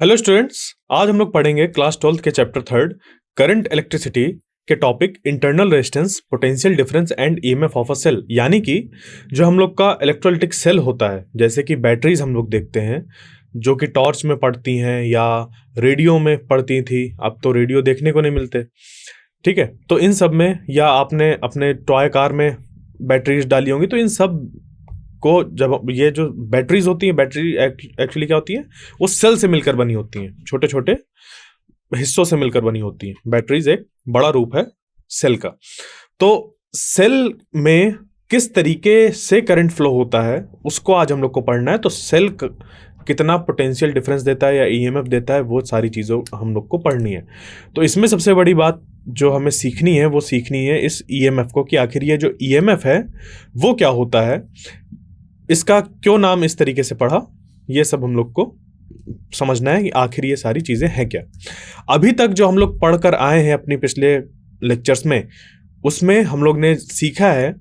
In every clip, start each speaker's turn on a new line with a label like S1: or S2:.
S1: Hello students. आज हम लोग पढ़ेंगे क्लास 12th के चैप्टर 3 करंट इलेक्ट्रिसिटी के topic internal resistance, potential difference and EMF of a cell. यानी कि जो हम लोग का इलेक्ट्रोलाइटिक सेल होता है, जैसे कि बैटरीज हम लोग देखते हैं जो कि टॉर्च में पड़ती हैं या रेडियो में पड़ती थी। अब तो रेडियो देखने को नहीं मिलते, ठीक है। तो इन सब में, या आपने अपने टॉय कार में बैटरीज डाली होंगी, तो इन सब को जब ये जो बैटरीज होती हैं, बैटरी एक्चुअली क्या होती है, वो सेल से मिलकर बनी होती हैं, छोटे छोटे हिस्सों से मिलकर बनी होती हैं। बैटरीज एक बड़ा रूप है सेल का। तो सेल में किस तरीके से करंट फ्लो होता है उसको आज हम लोग को पढ़ना है। तो सेल कितना पोटेंशियल डिफरेंस देता है या ईएमएफ देता है, वो सारी चीज़ों हम लोग को पढ़नी है। तो इसमें सबसे बड़ी बात जो हमें सीखनी है वो सीखनी है इस ईएमएफ को, कि आखिर ये जो ईएमएफ है वो क्या होता है, इसका क्यों नाम इस तरीके से पढ़ा, ये सब हम लोग को समझना है कि आखिर ये सारी चीज़ें हैं क्या। अभी तक जो हम लोग पढ़कर आए हैं अपनी पिछले लेक्चर्स में, उसमें हम लोग ने सीखा है।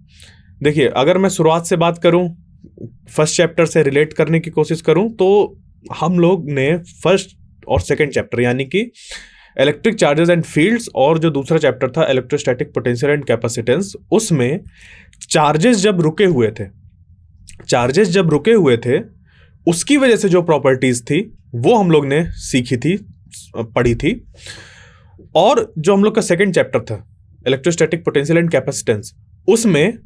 S1: देखिए, अगर मैं शुरुआत से बात करूं, फर्स्ट चैप्टर से रिलेट करने की कोशिश करूं, तो हम लोग ने फर्स्ट और सेकंड चैप्टर यानी कि इलेक्ट्रिक चार्जेस एंड फील्ड्स, और जो दूसरा चैप्टर था इलेक्ट्रोस्टैटिक पोटेंशियल एंड कैपेसिटेंस, उसमें चार्जेस जब रुके हुए थे उसकी वजह से जो प्रॉपर्टीज थी वो हम लोग ने सीखी थी, पढ़ी थी। और जो हम लोग का सेकंड चैप्टर था इलेक्ट्रोस्टैटिक पोटेंशियल एंड कैपेसिटेंस, उसमें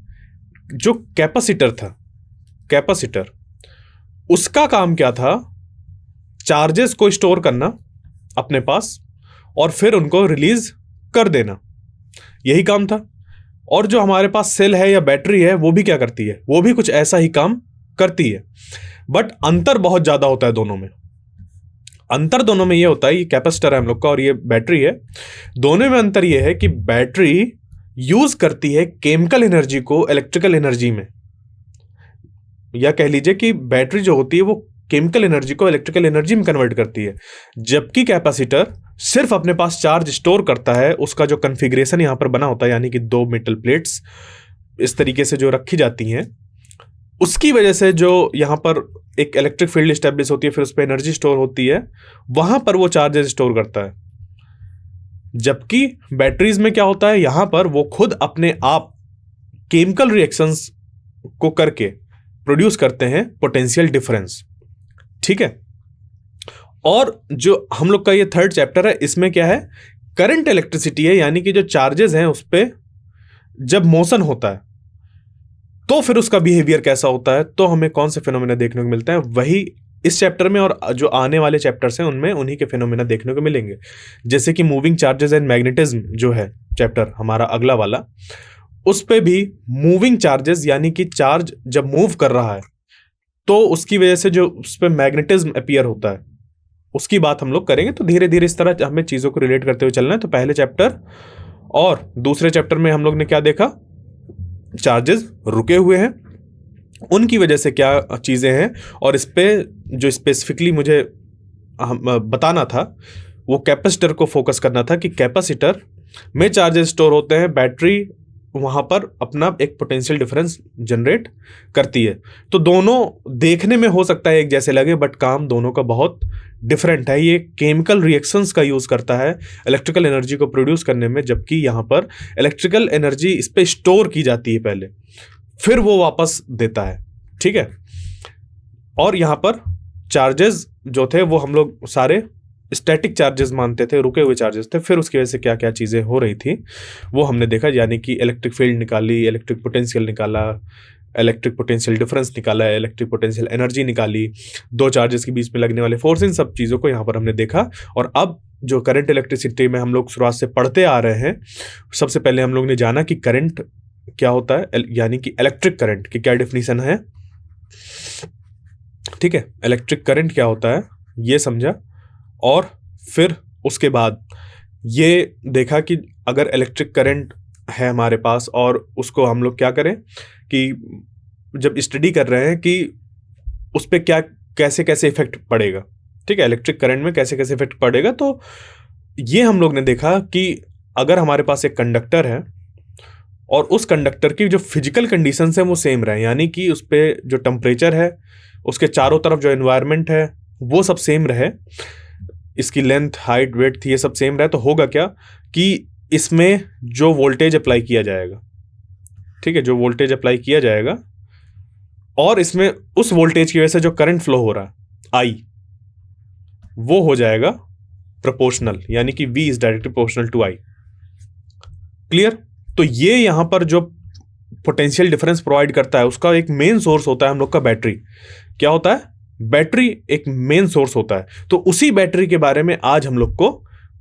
S1: जो कैपेसिटर उसका काम क्या था, चार्जेस को स्टोर करना अपने पास और फिर उनको रिलीज कर देना, यही काम था। और जो हमारे पास सेल है या बैटरी है वो भी क्या करती है, वो भी कुछ ऐसा ही काम करती है, बट अंतर बहुत ज्यादा होता है दोनों में। अंतर दोनों में ये होता है, ये कैपेसिटर है हम लोग का और ये बैटरी है, दोनों में अंतर ये है कि बैटरी यूज करती है केमिकल एनर्जी को इलेक्ट्रिकल एनर्जी में, या कह लीजिए कि बैटरी जो होती है वो केमिकल एनर्जी को इलेक्ट्रिकल एनर्जी में कन्वर्ट करती है, जबकि कैपेसिटर सिर्फ अपने पास चार्ज स्टोर करता है। उसका जो कॉन्फ़िगरेशन यहां पर बना होता है, यानी कि दो मेटल प्लेट्स इस तरीके से जो रखी जाती हैं, उसकी वजह से जो यहां पर एक इलेक्ट्रिक फील्ड स्टैब्लिश होती है, फिर उस पर एनर्जी स्टोर होती है, वहां पर वो चार्जेस स्टोर करता है। जबकि बैटरीज में क्या होता है, यहां पर वो खुद अपने आप केमिकल रिएक्शंस को करके प्रोड्यूस करते हैं पोटेंशियल डिफरेंस, ठीक है। और जो हम लोग का ये थर्ड चैप्टर है, इसमें क्या है, करंट इलेक्ट्रिसिटी है, यानी कि जो चार्जेस हैं उस पे जब मोशन होता है तो फिर उसका बिहेवियर कैसा होता है, तो हमें कौन से फिनोमेना देखने को मिलता है, वही इस चैप्टर में और जो आने वाले चैप्टर्स हैं उनमें उन्हीं के फिनोमेना देखने को मिलेंगे। जैसे कि मूविंग चार्जेस एंड मैग्नेटिज्म जो है चैप्टर हमारा अगला वाला, उस पे भी मूविंग चार्जेस यानी कि चार्ज जब मूव कर रहा है तो उसकी वजह से जो उस पर मैग्नेटिज्म अपीयर होता है, उसकी बात हम लोग करेंगे। तो धीरे धीरे इस तरह हमें चीज़ों को रिलेट करते हुए चलना है। तो पहले चैप्टर और दूसरे चैप्टर में हम लोग ने क्या देखा, चार्जेस रुके हुए हैं, उनकी वजह से क्या चीज़ें हैं, और इस पे जो स्पेसिफिकली मुझे बताना था वो कैपेसिटर को फोकस करना था, कि कैपेसिटर में चार्जेस स्टोर होते हैं, बैटरी वहाँ पर अपना एक पोटेंशियल डिफरेंस जनरेट करती है। तो दोनों देखने में हो सकता है एक जैसे लगे, बट काम दोनों का बहुत डिफरेंट है। ये केमिकल रिएक्शंस का यूज़ करता है इलेक्ट्रिकल एनर्जी को प्रोड्यूस करने में, जबकि यहाँ पर इलेक्ट्रिकल एनर्जी इस पर स्टोर की जाती है पहले, फिर वो वापस देता है, ठीक है। और यहाँ पर चार्जेस जो थे वो हम लोग सारे स्टैटिक चार्जेस मानते थे, रुके हुए चार्जेस थे। फिर उसकी वजह से क्या क्या चीज़ें हो रही थी वो हमने देखा, यानी कि इलेक्ट्रिक फील्ड निकाली, इलेक्ट्रिक पोटेंशियल निकाला, इलेक्ट्रिक पोटेंशियल डिफरेंस निकाला, इलेक्ट्रिक पोटेंशियल एनर्जी निकाली, दो चार्जेस के बीच में लगने वाले फोर्स, इन सब चीज़ों को यहाँ पर हमने देखा। और अब जो करंट इलेक्ट्रिसिटी में हम लोग शुरुआत से पढ़ते आ रहे हैं, सबसे पहले हम लोग ने जाना कि करंट क्या होता है, यानी कि इलेक्ट्रिक करंट की क्या डेफिनेशन है, ठीक है। इलेक्ट्रिक करंट क्या होता है ये समझा, और फिर उसके बाद ये देखा कि अगर इलेक्ट्रिक करंट है हमारे पास और उसको हम लोग क्या करें, कि जब स्टडी कर रहे हैं कि उस पर क्या कैसे कैसे इफेक्ट पड़ेगा, ठीक है, इलेक्ट्रिक करंट में कैसे कैसे इफेक्ट पड़ेगा। तो ये हम लोग ने देखा कि अगर हमारे पास एक कंडक्टर है और उस कंडक्टर की जो फिजिकल कंडीशंस हैं वो सेम रहे, यानी कि उस पर जो टेम्परेचर है, उसके चारों तरफ जो एनवायरनमेंट है वो सब सेम रहे, इसकी लेंथ, हाइट, वेट थी, ये सब सेम रहे, तो होगा क्या कि इसमें जो वोल्टेज अप्लाई किया जाएगा, ठीक है, जो वोल्टेज अप्लाई किया जाएगा और इसमें उस वोल्टेज की वजह से जो करंट फ्लो हो रहा है आई, वो हो जाएगा प्रोपोर्शनल, यानी कि V is directly proportional to I। Clear? तो ये यहां पर जो पोटेंशियल डिफरेंस प्रोवाइड करता है उसका एक मेन सोर्स होता है हम लोग का बैटरी। क्या होता है? बैटरी एक मेन सोर्स होता है। तो उसी बैटरी के बारे में आज हम लोग को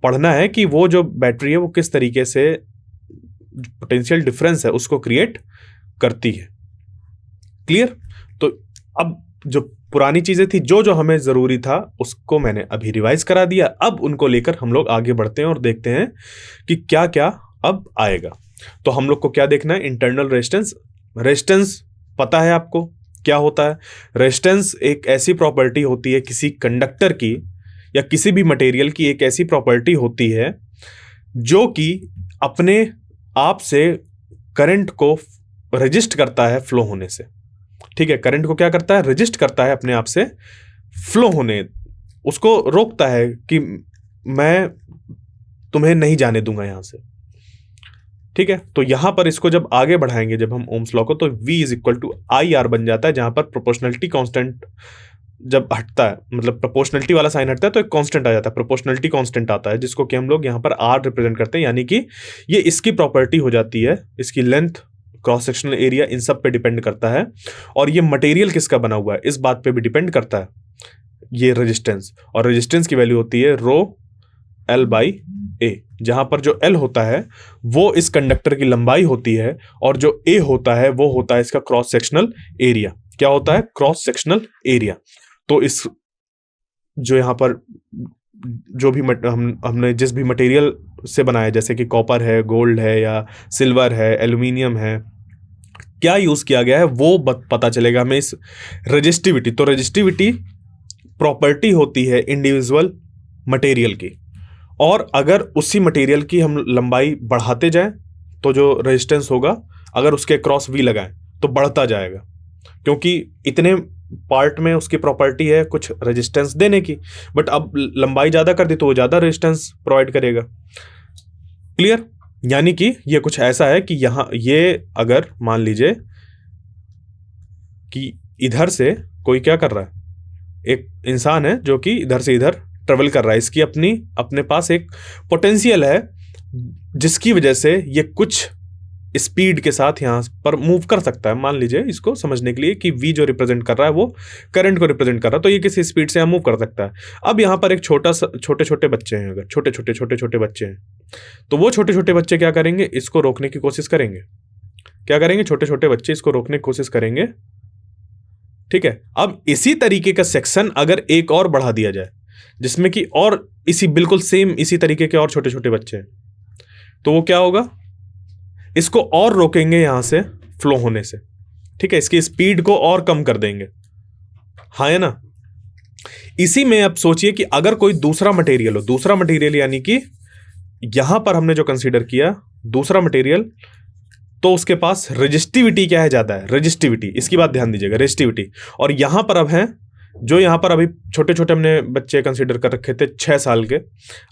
S1: पढ़ना है कि वो जो बैटरी है वो किस तरीके से पोटेंशियल डिफरेंस है उसको क्रिएट करती है। क्लियर? तो अब जो पुरानी चीजें थी, जो जो हमें जरूरी था उसको मैंने अभी रिवाइज करा दिया। अब उनको लेकर हम लोग आगे बढ़ते हैं और देखते हैं कि क्या क्या अब आएगा। तो हम लोग को क्या देखना है? Internal resistance. रेजिस्टेंस पता है आपको क्या होता है? रेजिस्टेंस एक ऐसी प्रॉपर्टी होती है किसी कंडक्टर की या किसी भी मटेरियल की, एक ऐसी प्रॉपर्टी होती है जो कि अपने आप से करंट को रजिस्ट करता है फ्लो होने से। ठीक है, करंट को क्या करता है? रजिस्ट करता है अपने आप से फ्लो होने, उसको रोकता है कि मैं तुम्हें नहीं जाने दूंगा यहां से। ठीक है, तो यहां पर इसको जब आगे बढ़ाएंगे, जब हम ओम्स लॉ को, तो V is equal to I R बन जाता है, जहां पर प्रोपोर्शनलिटी कांस्टेंट जब हटता है, मतलब प्रोपोर्शनलिटी वाला साइन हटता है तो एक कांस्टेंट आ जाता है, प्रोपोर्शनलिटी कांस्टेंट आता है, जिसको कि हम लोग यहां पर R रिप्रेजेंट करते हैं। यानी कि ये इसकी प्रॉपर्टी हो जाती है, इसकी लेंथ, क्रॉस सेक्शनल एरिया, इन सब पे डिपेंड करता है। और ये मटेरियल किसका बना हुआ है इस बात पे भी डिपेंड करता है, ये रेजिस्टेंस। और रेजिस्टेंस की वैल्यू होती है रो L बाई ए, जहां पर जो L होता है वो इस कंडक्टर की लंबाई होती है और जो A होता है वो होता है इसका क्रॉस सेक्शनल एरिया। क्या होता है? Cross sectional area. तो इस जो यहां पर जो भी हमने जिस भी मटेरियल से बनाया, जैसे कि कॉपर है, गोल्ड है, या सिल्वर है, एल्यूमिनियम है, क्या यूज किया गया है वो पता चलेगा हमें इस रेजिस्टिविटी। तो रेजिस्टिविटी प्रॉपर्टी होती है इंडिविजुअल मटेरियल की, और अगर उसी मटेरियल की हम लंबाई बढ़ाते जाएं तो जो रेजिस्टेंस होगा, अगर उसके क्रॉस V लगाएं तो बढ़ता जाएगा, क्योंकि इतने पार्ट में उसकी प्रॉपर्टी है कुछ रेजिस्टेंस देने की। बट अब लंबाई ज्यादा कर दी तो वो ज्यादा रेजिस्टेंस प्रोवाइड करेगा। क्लियर? यानी कि ये कुछ ऐसा है कि यहां ये अगर मान लीजिए कि इधर से कोई क्या कर रहा है, एक इंसान है जो कि इधर से इधर ट्रेवल कर रहा है, इसकी अपने पास एक पोटेंशियल है जिसकी वजह से ये कुछ स्पीड के साथ यहां पर मूव कर सकता है। मान लीजिए इसको समझने के लिए कि V जो रिप्रेजेंट कर रहा है वो करंट को रिप्रेजेंट कर रहा है, तो ये किसी स्पीड से यहां मूव कर सकता है। अब यहां पर एक छोटे छोटे बच्चे हैं, अगर छोटे छोटे बच्चे हैं तो वो छोटे छोटे बच्चे क्या करेंगे? इसको रोकने की कोशिश करेंगे। क्या करेंगे? छोटे छोटे बच्चे इसको रोकने की कोशिश करेंगे। ठीक है, अब इसी तरीके का सेक्शन अगर एक और बढ़ा दिया जाए जिसमें कि और इसी बिल्कुल सेम इसी तरीके के और छोटे छोटे बच्चे हैं, तो वो क्या होगा? इसको और रोकेंगे यहां से फ्लो होने से। ठीक है, इसकी स्पीड को और कम कर देंगे। हाँ, है ना? इसी में अब सोचिए कि अगर कोई दूसरा मटेरियल हो, दूसरा मटेरियल यानी कि यहां पर हमने जो कंसीडर किया दूसरा मटेरियल, तो उसके पास रेजिस्टिविटी क्या है? ज्यादा है रेजिस्टिविटी। इसकी बात ध्यान दीजिएगा, रेजिस्टिविटी। और यहां पर अब है जो यहां पर अभी छोटे छोटे हमने बच्चे कंसीडर कर रखे थे 6 साल के,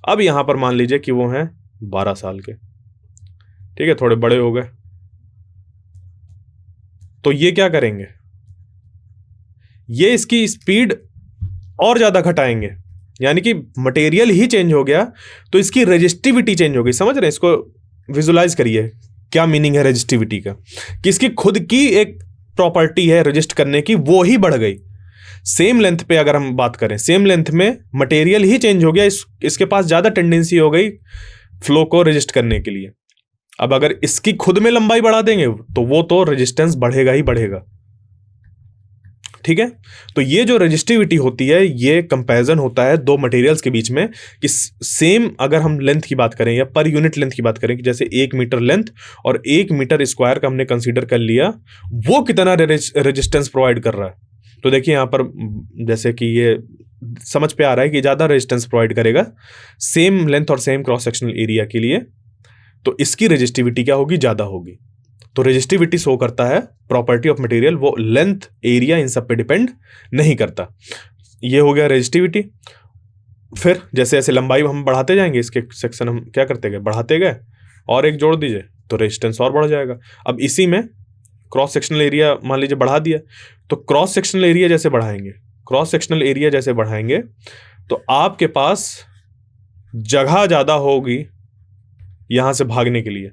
S1: अब यहां पर मान लीजिए कि वो हैं 12 साल के। ठीक है, थोड़े बड़े हो गए, तो ये क्या करेंगे? ये इसकी स्पीड और ज्यादा घटाएंगे, यानी कि मटेरियल ही चेंज हो गया तो इसकी रेजिस्टिविटी चेंज हो गई। समझ रहे हैं? इसको विजुलाइज करिए, क्या मीनिंग है रेजिस्टिविटी का, कि इसकी खुद की एक प्रॉपर्टी है रजिस्ट करने की, वो ही बढ़ गई। सेम लेंथ पे अगर हम बात करें, सेम लेंथ में मटेरियल ही चेंज हो गया, इसके पास ज्यादा टेंडेंसी हो गई फ्लो को रजिस्ट करने के लिए। अब अगर इसकी खुद में लंबाई बढ़ा देंगे तो वो तो रेजिस्टेंस बढ़ेगा ही बढ़ेगा। ठीक है, तो ये जो रेजिस्टिविटी होती है ये कंपैरिजन होता है दो मटेरियल्स के बीच में, कि सेम अगर हम लेंथ की बात करें या पर यूनिट लेंथ की बात करें, कि जैसे 1 मीटर लेंथ और 1 मीटर स्क्वायर का हमने कंसीडर कर लिया, वो कितना रेजिस्टेंस प्रोवाइड कर रहा है। तो देखिए यहां पर जैसे कि ये समझ पे आ रहा है कि ज्यादा रेजिस्टेंस प्रोवाइड करेगा सेम लेंथ और सेम क्रॉस सेक्शनल एरिया के लिए, तो इसकी रेजिस्टिविटी क्या होगी? ज्यादा होगी। तो रेजिस्टिविटी शो करता है प्रॉपर्टी ऑफ मटेरियल, वो लेंथ, एरिया, इन सब पे डिपेंड नहीं करता। ये हो गया रेजिस्टिविटी। फिर जैसे जैसे लंबाई हम बढ़ाते जाएंगे, इसके सेक्शन हम क्या करते गए, बढ़ाते गए, और एक जोड़ दीजिए तो रेजिस्टेंस और बढ़ जाएगा। अब इसी में क्रॉस सेक्शनल एरिया मान लीजिए बढ़ा दिया, तो क्रॉस सेक्शनल एरिया जैसे बढ़ाएंगे, क्रॉस सेक्शनल एरिया जैसे बढ़ाएंगे तो आपके पास जगह ज़्यादा होगी यहाँ से भागने के लिए।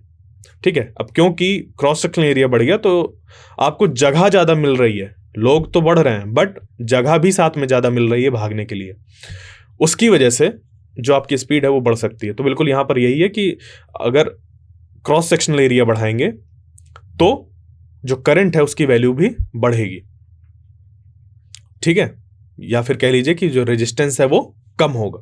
S1: ठीक है, अब क्योंकि क्रॉस सेक्शनल एरिया बढ़ गया तो आपको जगह ज़्यादा मिल रही है, लोग तो बढ़ रहे हैं बट जगह भी साथ में ज़्यादा मिल रही है भागने के लिए, उसकी वजह से जो आपकी स्पीड है वो बढ़ सकती है। तो बिल्कुल यहाँ पर यही है कि अगर क्रॉस सेक्शनल एरिया बढ़ाएंगे तो जो करंट है उसकी वैल्यू भी बढ़ेगी। ठीक है, या फिर कह लीजिए कि जो रेजिस्टेंस है वो कम होगा।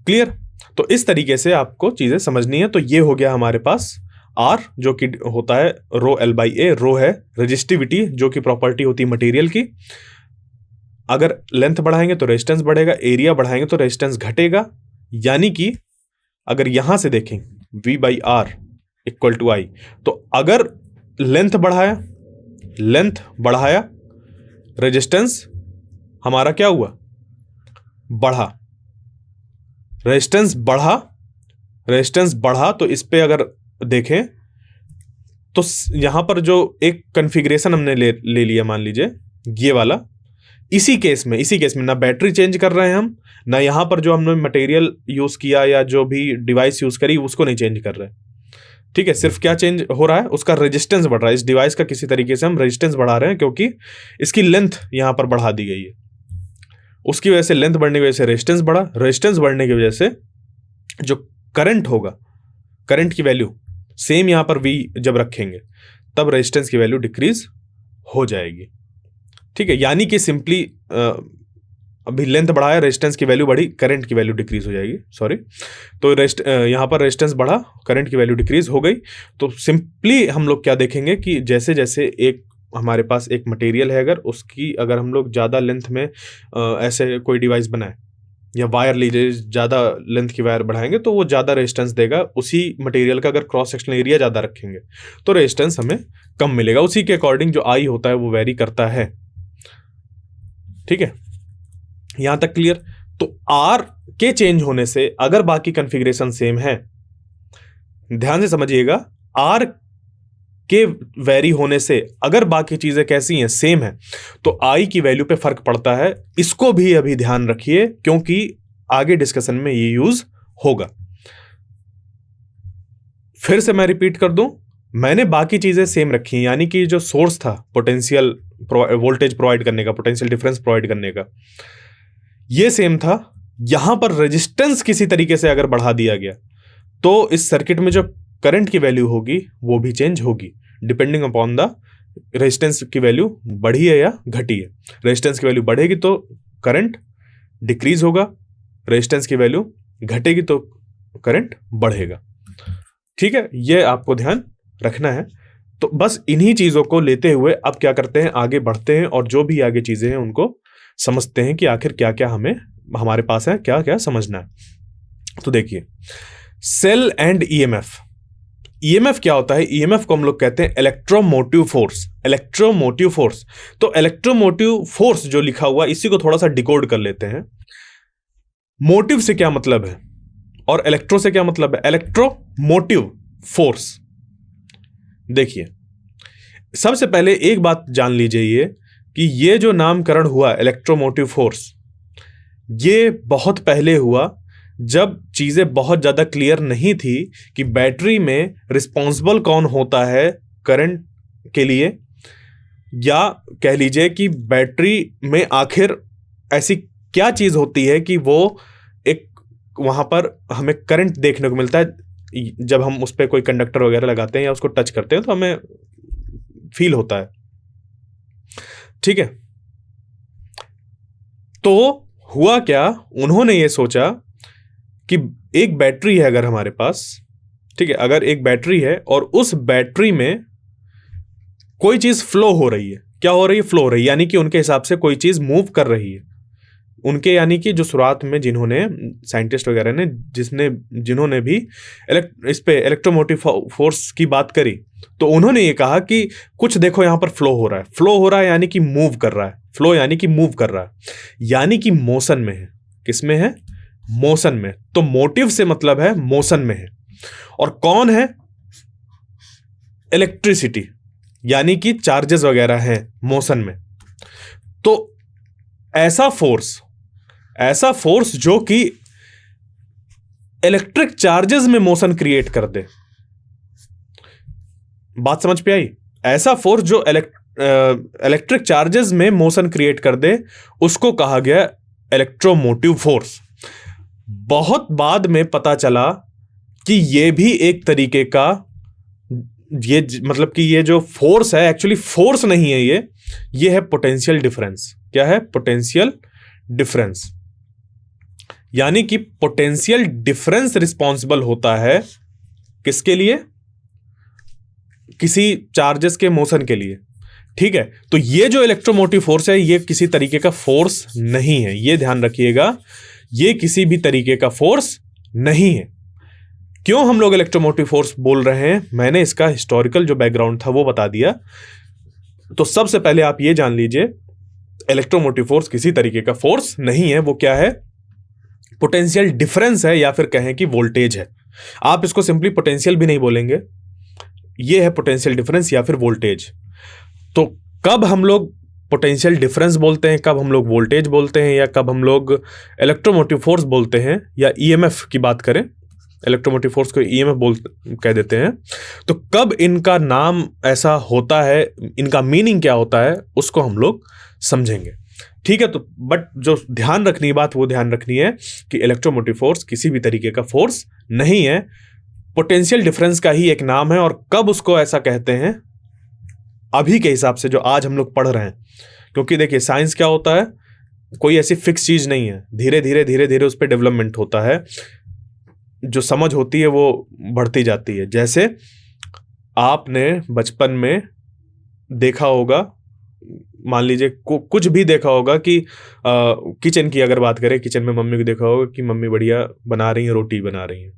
S1: क्लियर? तो इस तरीके से आपको चीजें समझनी है। तो ये हो गया हमारे पास R, जो कि होता है रो L बाई A। रो है रेजिस्टिविटी, जो कि प्रॉपर्टी होती है मटेरियल की। अगर लेंथ बढ़ाएंगे तो रेजिस्टेंस बढ़ेगा, एरिया बढ़ाएंगे तो रेजिस्टेंस घटेगा। यानी कि अगर यहां से देखें V by R equal to I, तो अगर लेंथ बढ़ाया रेजिस्टेंस हमारा क्या हुआ, बढ़ा। रेजिस्टेंस बढ़ा तो इस पे अगर देखें तो यहां पर जो एक कॉन्फ़िगरेशन हमने ले लिया, मान लीजिए ये वाला, इसी केस में ना बैटरी चेंज कर रहे हैं हम, ना यहां पर जो हमने मटेरियल यूज किया या जो भी डिवाइस यूज करी उसको नहीं चेंज कर रहे हैं। ठीक है, सिर्फ क्या चेंज हो रहा है, उसका रेजिस्टेंस बढ़ रहा है। इस डिवाइस का किसी तरीके से हम रेजिस्टेंस बढ़ा रहे हैं क्योंकि इसकी लेंथ यहां पर बढ़ा दी गई है। उसकी वजह से लेंथ बढ़ने की वजह से रेजिस्टेंस बढ़ा। रेजिस्टेंस बढ़ने की वजह से जो करंट होगा, करंट की वैल्यू सेम यहां पर V जब रखेंगे तब रेजिस्टेंस की वैल्यू डिक्रीज हो जाएगी। ठीक है, यानी कि सिंपली अभी लेंथ बढ़ाया, रेजिस्टेंस की वैल्यू बढ़ी, करंट की वैल्यू डिक्रीज हो जाएगी। सॉरी, तो यहां पर रेजिस्टेंस बढ़ा, करंट की वैल्यू डिक्रीज हो गई। तो सिंपली हम लोग क्या देखेंगे कि जैसे जैसे एक हमारे पास एक मटेरियल है, अगर हम लोग ज़्यादा लेंथ में ऐसे कोई डिवाइस बनाए या वायर लीजिए, ज़्यादा लेंथ की वायर बढ़ाएंगे तो वो ज़्यादा रेजिस्टेंस देगा। उसी मटेरियल का अगर क्रॉस सेक्शनल एरिया ज़्यादा रखेंगे तो रेजिस्टेंस हमें कम मिलेगा। उसी के अकॉर्डिंग जो I होता है वो वेरी करता है। ठीक है, यहां तक क्लियर? तो R के चेंज होने से अगर बाकी कॉन्फ़िगरेशन सेम है, ध्यान से समझिएगा, R के वेरी होने से अगर बाकी चीजें कैसी हैं, सेम है, तो I की वैल्यू पे फर्क पड़ता है। इसको भी अभी ध्यान रखिए क्योंकि आगे डिस्कशन में ये यूज होगा। फिर से मैं रिपीट कर दूं, मैंने बाकी चीजें सेम रखी, यानी कि जो सोर्स था पोटेंशियल वोल्टेज प्रोवाइड करने का, पोटेंशियल डिफरेंस प्रोवाइड करने का, ये सेम था। यहां पर रेजिस्टेंस किसी तरीके से अगर बढ़ा दिया गया तो इस सर्किट में जो करंट की वैल्यू होगी वो भी चेंज होगी, डिपेंडिंग अपॉन द रेजिस्टेंस की वैल्यू बढ़ी है या घटी है। रेजिस्टेंस की वैल्यू बढ़ेगी तो करंट डिक्रीज होगा, रेजिस्टेंस की वैल्यू घटेगी तो करंट बढ़ेगा। ठीक है, ये आपको ध्यान रखना है। तो बस इन्हीं चीजों को लेते हुए अब क्या करते हैं, आगे बढ़ते हैं और जो भी आगे चीजें हैं उनको समझते हैं कि आखिर क्या क्या हमारे पास है, क्या क्या समझना है। तो देखिए, सेल एंड ईएमएफ क्या होता है? ईएमएफ को हम लोग कहते हैं इलेक्ट्रोमोटिव फोर्स। इलेक्ट्रोमोटिव फोर्स, तो इलेक्ट्रोमोटिव फोर्स जो लिखा हुआ इसी को थोड़ा सा डिकोड कर लेते हैं। मोटिव से क्या मतलब है और इलेक्ट्रो से क्या मतलब है? Electromotive force. देखिए, सबसे पहले एक बात जान लीजिए ये कि ये जो नामकरण हुआ इलेक्ट्रोमोटिव फोर्स, ये बहुत पहले हुआ जब चीजें बहुत ज्यादा क्लियर नहीं थी कि बैटरी में रिस्पॉन्सिबल कौन होता है करंट के लिए, या कह लीजिए कि बैटरी में आखिर ऐसी क्या चीज होती है कि वो एक वहां पर हमें करंट देखने को मिलता है। जब हम उस पर कोई कंडक्टर वगैरह लगाते हैं या उसको टच करते हैं तो हमें फील होता है। ठीक है, तो हुआ क्या, उन्होंने ये सोचा कि एक बैटरी है अगर हमारे पास, ठीक है, अगर एक बैटरी है और उस बैटरी में कोई चीज फ्लो हो रही है, क्या हो रही है? फ्लो हो रही है, यानी कि उनके हिसाब से कोई चीज मूव कर रही है। उनके यानी कि जो शुरुआत में जिन्होंने साइंटिस्ट वगैरह ने जिन्होंने भी इस पे इलेक्ट्रोमोटिव फोर्स की बात करी, तो उन्होंने ये कहा कि कुछ देखो यहां पर फ्लो हो रहा है। फ्लो हो रहा है यानी कि मूव कर रहा है, फ्लो यानी कि मूव कर रहा है, यानी कि मोशन में है। किसमें है? मोशन में। तो मोटिव से मतलब है मोशन में है। और कौन है? इलेक्ट्रिसिटी, यानी कि चार्जेस वगैरह हैं मोशन में। तो ऐसा फोर्स जो कि इलेक्ट्रिक चार्जेस में मोशन क्रिएट कर दे, बात समझ पे आई? ऐसा फोर्स जो इलेक्ट्रिक चार्जेस में मोशन क्रिएट कर दे, उसको कहा गया इलेक्ट्रोमोटिव फोर्स। बहुत बाद में पता चला कि ये भी एक तरीके का, ये मतलब कि ये जो फोर्स है एक्चुअली फोर्स नहीं है, ये है पोटेंशियल डिफरेंस। क्या है? Potential difference. यानी कि पोटेंशियल डिफरेंस रिस्पॉन्सिबल होता है किसके लिए? किसी चार्जेस के मोशन के लिए। ठीक है, तो ये जो इलेक्ट्रोमोटिव फोर्स है ये किसी तरीके का फोर्स नहीं है, ये ध्यान रखिएगा, ये किसी भी तरीके का फोर्स नहीं है। क्यों हम लोग इलेक्ट्रोमोटिव फोर्स बोल रहे हैं, मैंने इसका हिस्टोरिकल जो बैकग्राउंड था वो बता दिया। तो सबसे पहले आप ये जान लीजिए, इलेक्ट्रोमोटिव फोर्स किसी तरीके का फोर्स नहीं है। वो क्या है? पोटेंशियल डिफरेंस है, या फिर कहें कि वोल्टेज है। आप इसको सिंपली पोटेंशियल भी नहीं बोलेंगे, ये है पोटेंशियल डिफरेंस या फिर वोल्टेज। तो कब हम लोग पोटेंशियल डिफरेंस बोलते हैं, कब हम लोग वोल्टेज बोलते हैं, या कब हम लोग इलेक्ट्रोमोटिव फोर्स बोलते हैं, या ईएमएफ की बात करें, इलेक्ट्रोमोटिव फोर्स को ईएमएफ कह देते हैं, तो कब इनका नाम ऐसा होता है, इनका मीनिंग क्या होता है, उसको हम लोग समझेंगे। ठीक है, तो बट जो ध्यान रखनी बात वो ध्यान रखनी है कि इलेक्ट्रोमोटिव फोर्स किसी भी तरीके का फोर्स नहीं है, पोटेंशियल डिफरेंस का ही एक नाम है। और कब उसको ऐसा कहते हैं, अभी के हिसाब से जो आज हम लोग पढ़ रहे हैं, क्योंकि देखिए साइंस क्या होता है, कोई ऐसी फिक्स चीज नहीं है, धीरे धीरे उस पर डेवलपमेंट होता है, जो समझ होती है वो बढ़ती जाती है। जैसे आपने बचपन में देखा होगा, मान लीजिए कुछ भी देखा होगा कि किचन की अगर बात करें, किचन में मम्मी को देखा होगा कि मम्मी बढ़िया बना रही है, रोटी बना रही है,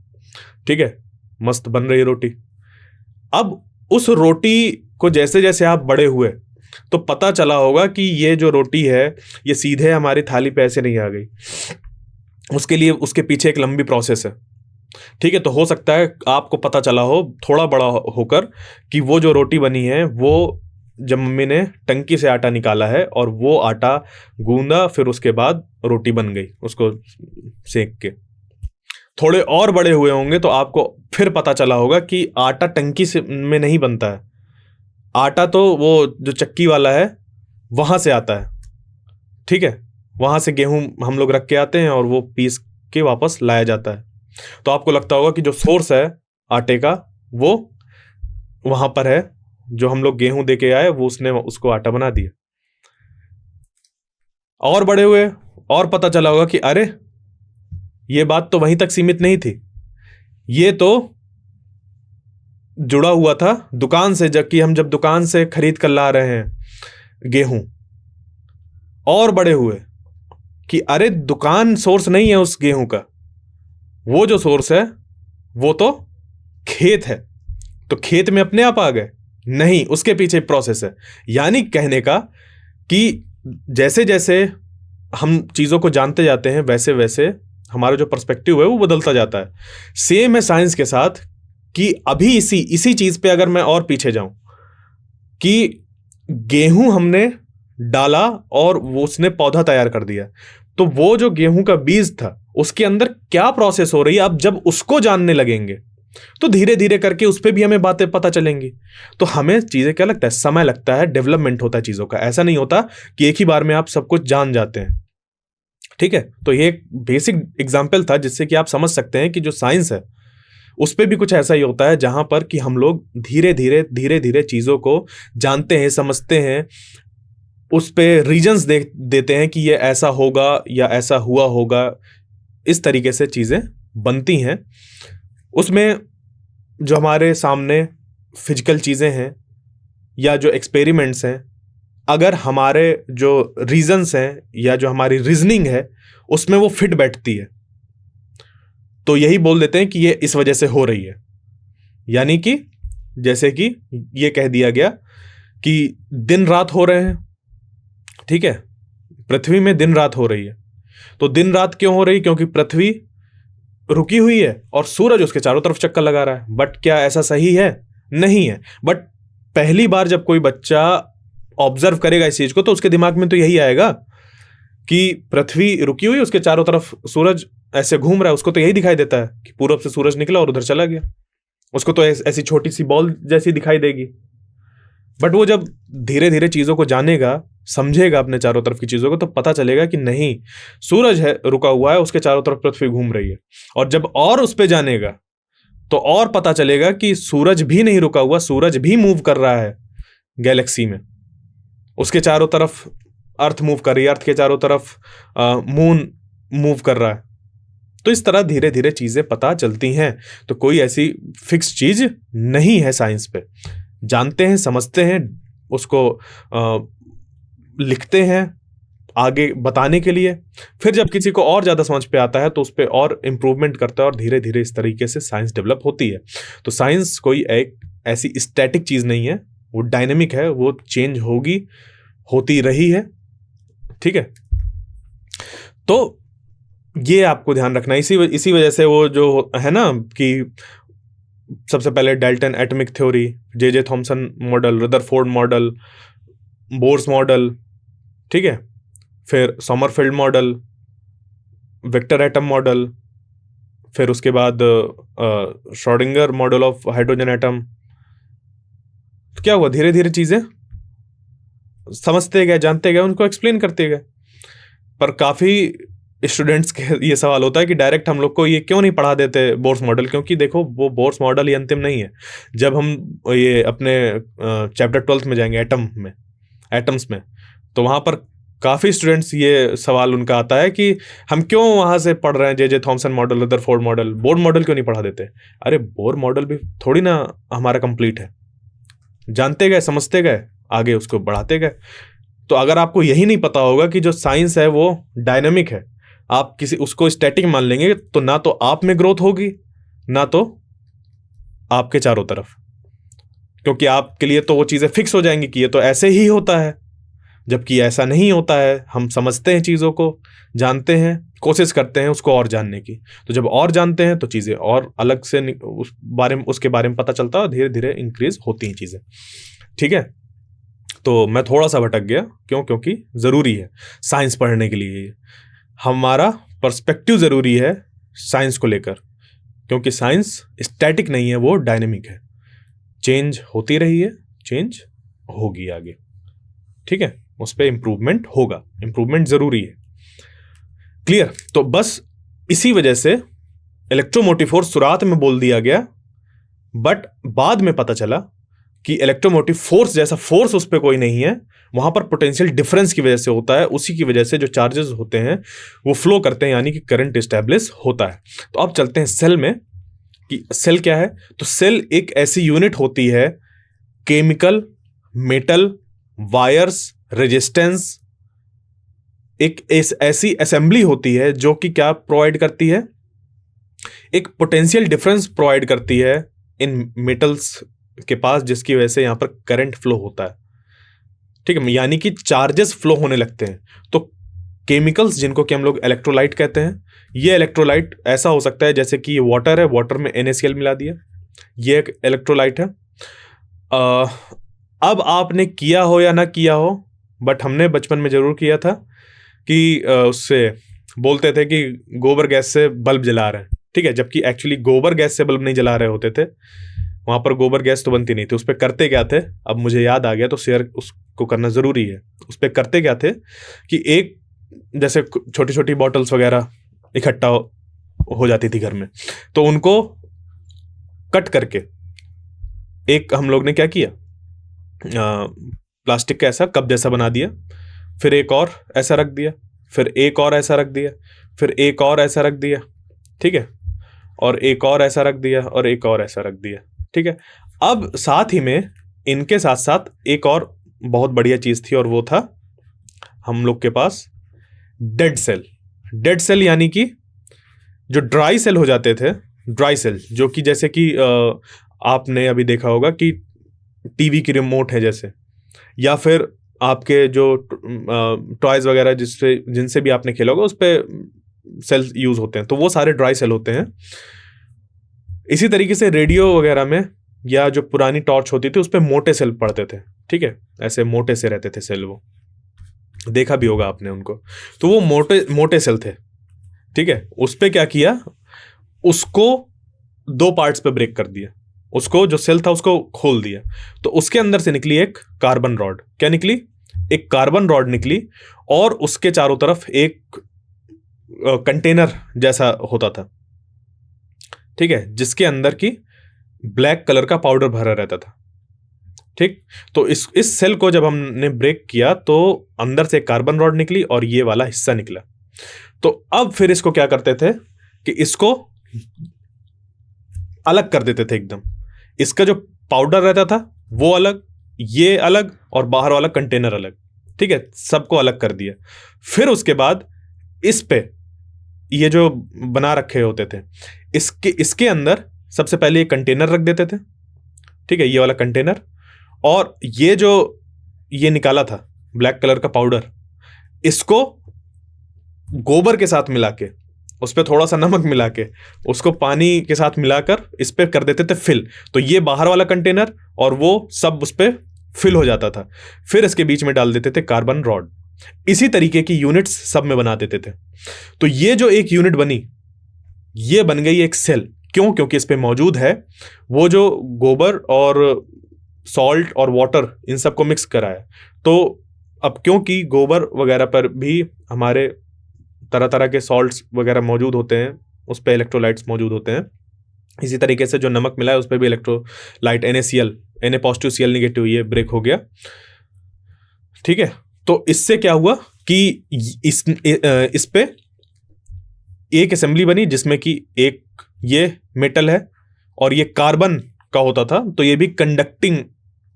S1: ठीक है, मस्त बन रही है रोटी। अब उस रोटी को जैसे जैसे आप बड़े हुए तो पता चला होगा कि ये जो रोटी है ये सीधे हमारी थाली पे ऐसे नहीं आ गई, उसके लिए उसके पीछे एक लंबी प्रोसेस है। ठीक है, तो हो सकता है आपको पता चला हो थोड़ा बड़ा होकर कि वो जो रोटी बनी है वो जब मम्मी ने टंकी से आटा निकाला है और वो आटा गूंदा, फिर उसके बाद रोटी बन गई उसको सेक के। थोड़े और बड़े हुए होंगे तो आपको फिर पता चला होगा कि आटा टंकी से में नहीं बनता है, आटा तो वो जो चक्की वाला है वहां से आता है। ठीक है, वहां से गेहूं हम लोग रख के आते हैं और वो पीस के वापस लाया जाता है। तो आपको लगता होगा कि जो सोर्स है आटे का वो वहां पर है, जो हम लोग गेहूं दे के आए वो उसने उसको आटा बना दिया। और बड़े हुए और पता चला होगा कि अरे ये बात तो वहीं तक सीमित नहीं थी, ये तो जुड़ा हुआ था दुकान से, जबकि हम जब दुकान से खरीद कर ला रहे हैं गेहूं। और बड़े हुए कि अरे दुकान सोर्स नहीं है उस गेहूं का, वो जो सोर्स है वो तो खेत है। तो खेत में अपने आप आ गए? नहीं, उसके पीछे प्रोसेस है। यानी कहने का कि जैसे जैसे हम चीजों को जानते जाते हैं वैसे वैसे हमारा जो पर्सपेक्टिव है वो बदलता जाता है। सेम है साइंस के साथ कि अभी इसी चीज पे अगर मैं और पीछे जाऊं कि गेहूं हमने डाला और वो उसने पौधा तैयार कर दिया, तो वो जो गेहूं का बीज था उसके अंदर क्या प्रोसेस हो रही है, अब जब उसको जानने लगेंगे तो धीरे धीरे करके उस पर भी हमें बातें पता चलेंगी। तो हमें चीजें क्या लगता है, समय लगता है, डेवलपमेंट होता है चीजों का। ऐसा नहीं होता कि एक ही बार में आप सब कुछ जान जाते हैं। ठीक है, तो ये एक बेसिक एग्जाम्पल था जिससे कि आप समझ सकते हैं कि जो साइंस है उस पर भी कुछ ऐसा ही होता है, जहां पर कि हम लोग धीरे धीरे चीजों को जानते हैं, समझते हैं, उस पे रीजंस देते हैं कि ये ऐसा होगा या ऐसा हुआ होगा। इस तरीके से चीजें बनती हैं। उसमें जो हमारे सामने फिजिकल चीजें हैं या जो एक्सपेरिमेंट्स हैं, अगर हमारे जो रीजंस हैं या जो हमारी रीजनिंग है उसमें वो फिट बैठती है तो यही बोल देते हैं कि ये इस वजह से हो रही है। यानी कि जैसे कि ये कह दिया गया कि दिन रात हो रहे हैं, ठीक है, पृथ्वी में दिन रात हो रही है, तो दिन रात क्यों हो रही? क्योंकि पृथ्वी रुकी हुई है और सूरज उसके चारों तरफ चक्कर लगा रहा है। बट क्या ऐसा सही है? नहीं है। बट पहली बार जब कोई बच्चा ऑब्जर्व करेगा इस चीज को तो उसके दिमाग में तो यही आएगा कि पृथ्वी रुकी हुई, उसके चारों तरफ सूरज ऐसे घूम रहा है। उसको तो यही दिखाई देता है कि पूरब से सूरज निकला और उधर चला गया। उसको तो ऐसी छोटी सी बॉल जैसी दिखाई देगी। बट वो जब धीरे धीरे चीजों को जानेगा, समझेगा अपने चारों तरफ की चीजों को, तो पता चलेगा कि नहीं, सूरज है रुका हुआ है, उसके चारों तरफ पृथ्वी घूम रही है। और जब और उस पे जानेगा तो और पता चलेगा कि सूरज भी नहीं रुका हुआ, सूरज भी मूव कर रहा है गैलेक्सी में। उसके चारों तरफ अर्थ मूव कर रही है, अर्थ के चारों तरफ मून मूव कर रहा है। तो इस तरह धीरे धीरे चीजें पता चलती हैं। तो कोई ऐसी फिक्स चीज नहीं है साइंस पे। जानते हैं, समझते हैं, उसको लिखते हैं आगे बताने के लिए। फिर जब किसी को और ज्यादा समझ पे आता है तो उस पर और इम्प्रूवमेंट करता है और धीरे धीरे इस तरीके से साइंस डेवलप होती है। तो साइंस कोई एक ऐसी स्टैटिक चीज नहीं है, वो डायनेमिक है, वो चेंज होगी, होती रही है। ठीक है, तो ये आपको ध्यान रखना। इसी वजह से वो जो है ना कि सबसे पहले Dalton atomic theory, J Thomson model, Rutherford model, Bohr's model, ठीक है, फिर Sommerfeld model, vector atom model, फिर उसके बाद Schrodinger model of hydrogen atom. तो क्या हुआ, धीरे धीरे चीजें समझते गए, जानते गए, उनको एक्सप्लेन करते गए। पर काफी स्टूडेंट्स के ये सवाल होता है कि डायरेक्ट हम लोग को ये क्यों नहीं पढ़ा देते बोर्स मॉडल? क्योंकि देखो, वो बोर्स मॉडल ही अंतिम नहीं है। जब हम ये अपने चैप्टर 12 में जाएंगे एटम्स में, तो वहां पर काफी स्टूडेंट्स ये सवाल उनका आता है कि हम क्यों वहां से पढ़ रहे हैं जे Thomson model, Rutherford model, Bohr model क्यों नहीं पढ़ा देते? अरे बोर मॉडल भी थोड़ी ना हमारा कंप्लीट है। जानते गए, समझते गए, आगे उसको बढ़ाते गए। तो अगर आपको यही नहीं पता होगा कि जो साइंस है वो डायनेमिक है, आप किसी उसको स्टैटिक मान लेंगे, तो ना तो आप में ग्रोथ होगी, ना तो आपके चारों तरफ। क्योंकि आपके लिए तो वो चीजें फिक्स हो जाएंगी कि ये तो ऐसे ही होता है, जबकि ऐसा नहीं होता है। हम समझते हैं चीजों को, जानते हैं, कोशिश करते हैं उसको और जानने की। तो जब और जानते हैं तो चीजें और अलग से उसके बारे में पता चलता है और धीरे धीरे इंक्रीज होती हैं चीजें। ठीक है, तो मैं थोड़ा सा भटक गया। क्योंकि जरूरी है साइंस पढ़ने के लिए, हमारा पर्सपेक्टिव जरूरी है साइंस को लेकर। क्योंकि साइंस स्टैटिक नहीं है, वो डायनेमिक है, चेंज होती रही है, चेंज होगी आगे। ठीक है, उस पर इंप्रूवमेंट होगा, इंप्रूवमेंट जरूरी है। क्लियर? तो बस इसी वजह से इलेक्ट्रोमोटिव फोर्स शुरुआत में बोल दिया गया, बट बाद में पता चला कि इलेक्ट्रोमोटिव फोर्स जैसा फोर्स उस पर कोई नहीं है। वहां पर पोटेंशियल डिफरेंस की वजह से होता है, उसी की वजह से जो चार्जेस होते हैं वो फ्लो करते हैं, यानी कि करंट एस्टैब्लिश होता है। तो अब चलते हैं सेल में कि सेल क्या है। तो सेल एक ऐसी यूनिट होती है, केमिकल, मेटल, वायर्स, रेजिस्टेंस, एक ऐसी असेंबली होती है जो कि क्या प्रोवाइड करती है, एक पोटेंशियल डिफरेंस प्रोवाइड करती है इन मेटल्स के पास, जिसकी वजह से यहां पर करंट फ्लो होता है। ठीक है, यानी कि चार्जेस फ्लो होने लगते हैं। तो केमिकल्स, जिनको कि हम लोग इलेक्ट्रोलाइट कहते हैं, ये इलेक्ट्रोलाइट ऐसा हो सकता है जैसे कि ये वाटर है, वाटर में NaCl मिला दिया, ये एक इलेक्ट्रोलाइट है। अब आपने किया हो या ना किया हो, बट हमने बचपन में जरूर किया था कि उससे बोलते थे कि गोबर गैस से बल्ब जला रहे हैं। ठीक है, जबकि एक्चुअली गोबर गैस से बल्ब नहीं जला रहे होते थे, वहां पर गोबर गैस तो बनती नहीं थी। उस पर करते क्या थे, अब मुझे याद आ गया तो शेयर उसको करना जरूरी है। उस पर करते क्या थे कि एक जैसे छोटी छोटी बॉटल्स वगैरह इकट्ठा हो जाती थी घर में, तो उनको कट करके एक हम लोग ने क्या किया, प्लास्टिक का ऐसा कप जैसा बना दिया, फिर एक और ऐसा रख दिया, फिर एक और ऐसा रख दिया, फिर एक और ऐसा रख दिया, ठीक है, और एक और ऐसा रख दिया, और एक और ऐसा रख दिया। ठीक है, अब साथ ही में इनके साथ साथ एक और बहुत बढ़िया चीज थी, और वो था हम लोग के पास डेड सेल। डेड सेल यानी कि जो ड्राई सेल हो जाते थे, ड्राई सेल जो कि जैसे कि आपने अभी देखा होगा कि टीवी की रिमोट है जैसे, या फिर आपके जो टॉयज वगैरह जिनसे भी आपने खेला होगा उस पर सेल यूज होते हैं, तो वो सारे ड्राई सेल होते हैं। इसी तरीके से रेडियो वगैरह में या जो पुरानी टॉर्च होती थी उस पर मोटे सेल पड़ते थे, ठीक है, ऐसे मोटे से रहते थे सेल, वो देखा भी होगा आपने उनको। तो वो मोटे मोटे सेल थे, ठीक है। उस पे क्या किया, उसको दो पार्ट्स पे ब्रेक कर दिया, उसको जो सेल था उसको खोल दिया, तो उसके अंदर से निकली एक कार्बन रॉड। क्या निकली? एक कार्बन रॉड निकली, और उसके चारों तरफ एक कंटेनर जैसा होता था, ठीक है, जिसके अंदर की ब्लैक कलर का पाउडर भरा रहता था, ठीक। तो इस सेल को जब हमने ब्रेक किया तो अंदर से कार्बन रॉड निकली और ये वाला हिस्सा निकला। तो अब फिर इसको क्या करते थे कि इसको अलग कर देते थे एकदम। इसका जो पाउडर रहता था वो अलग, ये अलग, और बाहर वाला कंटेनर अलग, ठीक है, सबको अलग कर दिया। फिर उसके बाद इस पे ये जो बना रखे होते थे, इसके अंदर सबसे पहले ये कंटेनर रख देते थे, ठीक है, ये वाला कंटेनर। और ये जो ये निकाला था ब्लैक कलर का पाउडर, इसको गोबर के साथ मिला के, उस पर थोड़ा सा नमक मिला के, उसको पानी के साथ मिलाकर इस पे कर देते थे फिल। तो ये बाहर वाला कंटेनर और वो सब उस पे फिल हो जाता था। फिर इसके बीच में डाल देते थे कार्बन रॉड। इसी तरीके की यूनिट्स सब में बना देते थे। तो ये जो एक यूनिट बनी, ये बन गई एक सेल। क्यों? क्योंकि इस पे मौजूद है वो जो गोबर और सॉल्ट और वाटर इन सबको मिक्स करा है। तो अब क्योंकि गोबर वगैरह पर भी हमारे तरह तरह के सॉल्ट्स वगैरह मौजूद होते हैं, उस पर इलेक्ट्रोलाइट्स मौजूद होते हैं। इसी तरीके से जो नमक मिला है उस पर भी electrolyte NaCl, Na positive Cl negative, ये ब्रेक हो गया, ठीक है। तो इससे क्या हुआ कि इस पे एक असेंबली बनी जिसमें कि एक ये मेटल है और ये कार्बन का होता था, तो ये भी कंडक्टिंग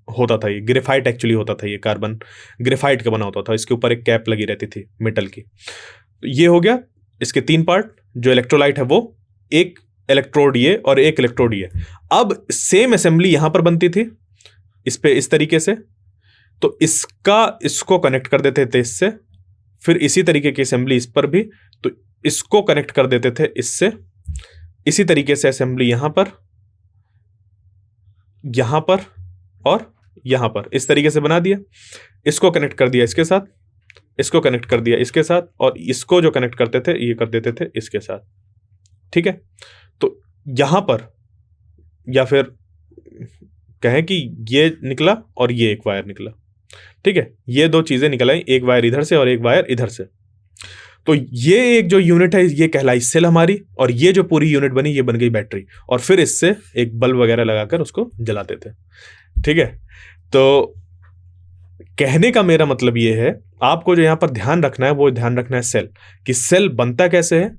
S1: होता था। ये ग्रेफाइट एक्चुअली होता था, ये कार्बन ग्रेफाइट का बना होता था, इसके ऊपर एक कैप लगी रहती थी मेटल की। तो ये हो गया इसके तीन पार्ट। जो इलेक्ट्रोलाइट है वो एक इलेक्ट्रोड ये और एक इलेक्ट्रोड ये। अब सेम असेंबली यहां पर बनती थी इस पे इस तरीके से, तो इसको कनेक्ट कर देते थे इससे, फिर इसी तरीके की असेंबली इस पर भी, तो इसको कनेक्ट कर देते थे इससे, इसी तरीके से असेंबली यहां पर और यहां पर इस तरीके से बना दिया। इसको कनेक्ट कर दिया इसके साथ, इसको कनेक्ट कर दिया इसके साथ, और इसको जो कनेक्ट करते थे ये कर देते थे इसके साथ, ठीक है। तो यहां पर, या फिर कहें कि ये निकला और ये एक वायर निकला, ठीक है, ये दो चीजें निकल आई, एक वायर इधर से और एक वायर इधर से। तो ये एक जो यूनिट है ये कहलाई सेल हमारी, और ये जो पूरी यूनिट बनी ये बन गई बैटरी। और फिर इससे एक बल्ब वगैरह लगाकर उसको जलाते थे, ठीक है। तो कहने का मेरा मतलब ये है, आपको जो यहां पर ध्यान रखना है वो ध्यान रखना है सेल, कि सेल बनता कैसे है।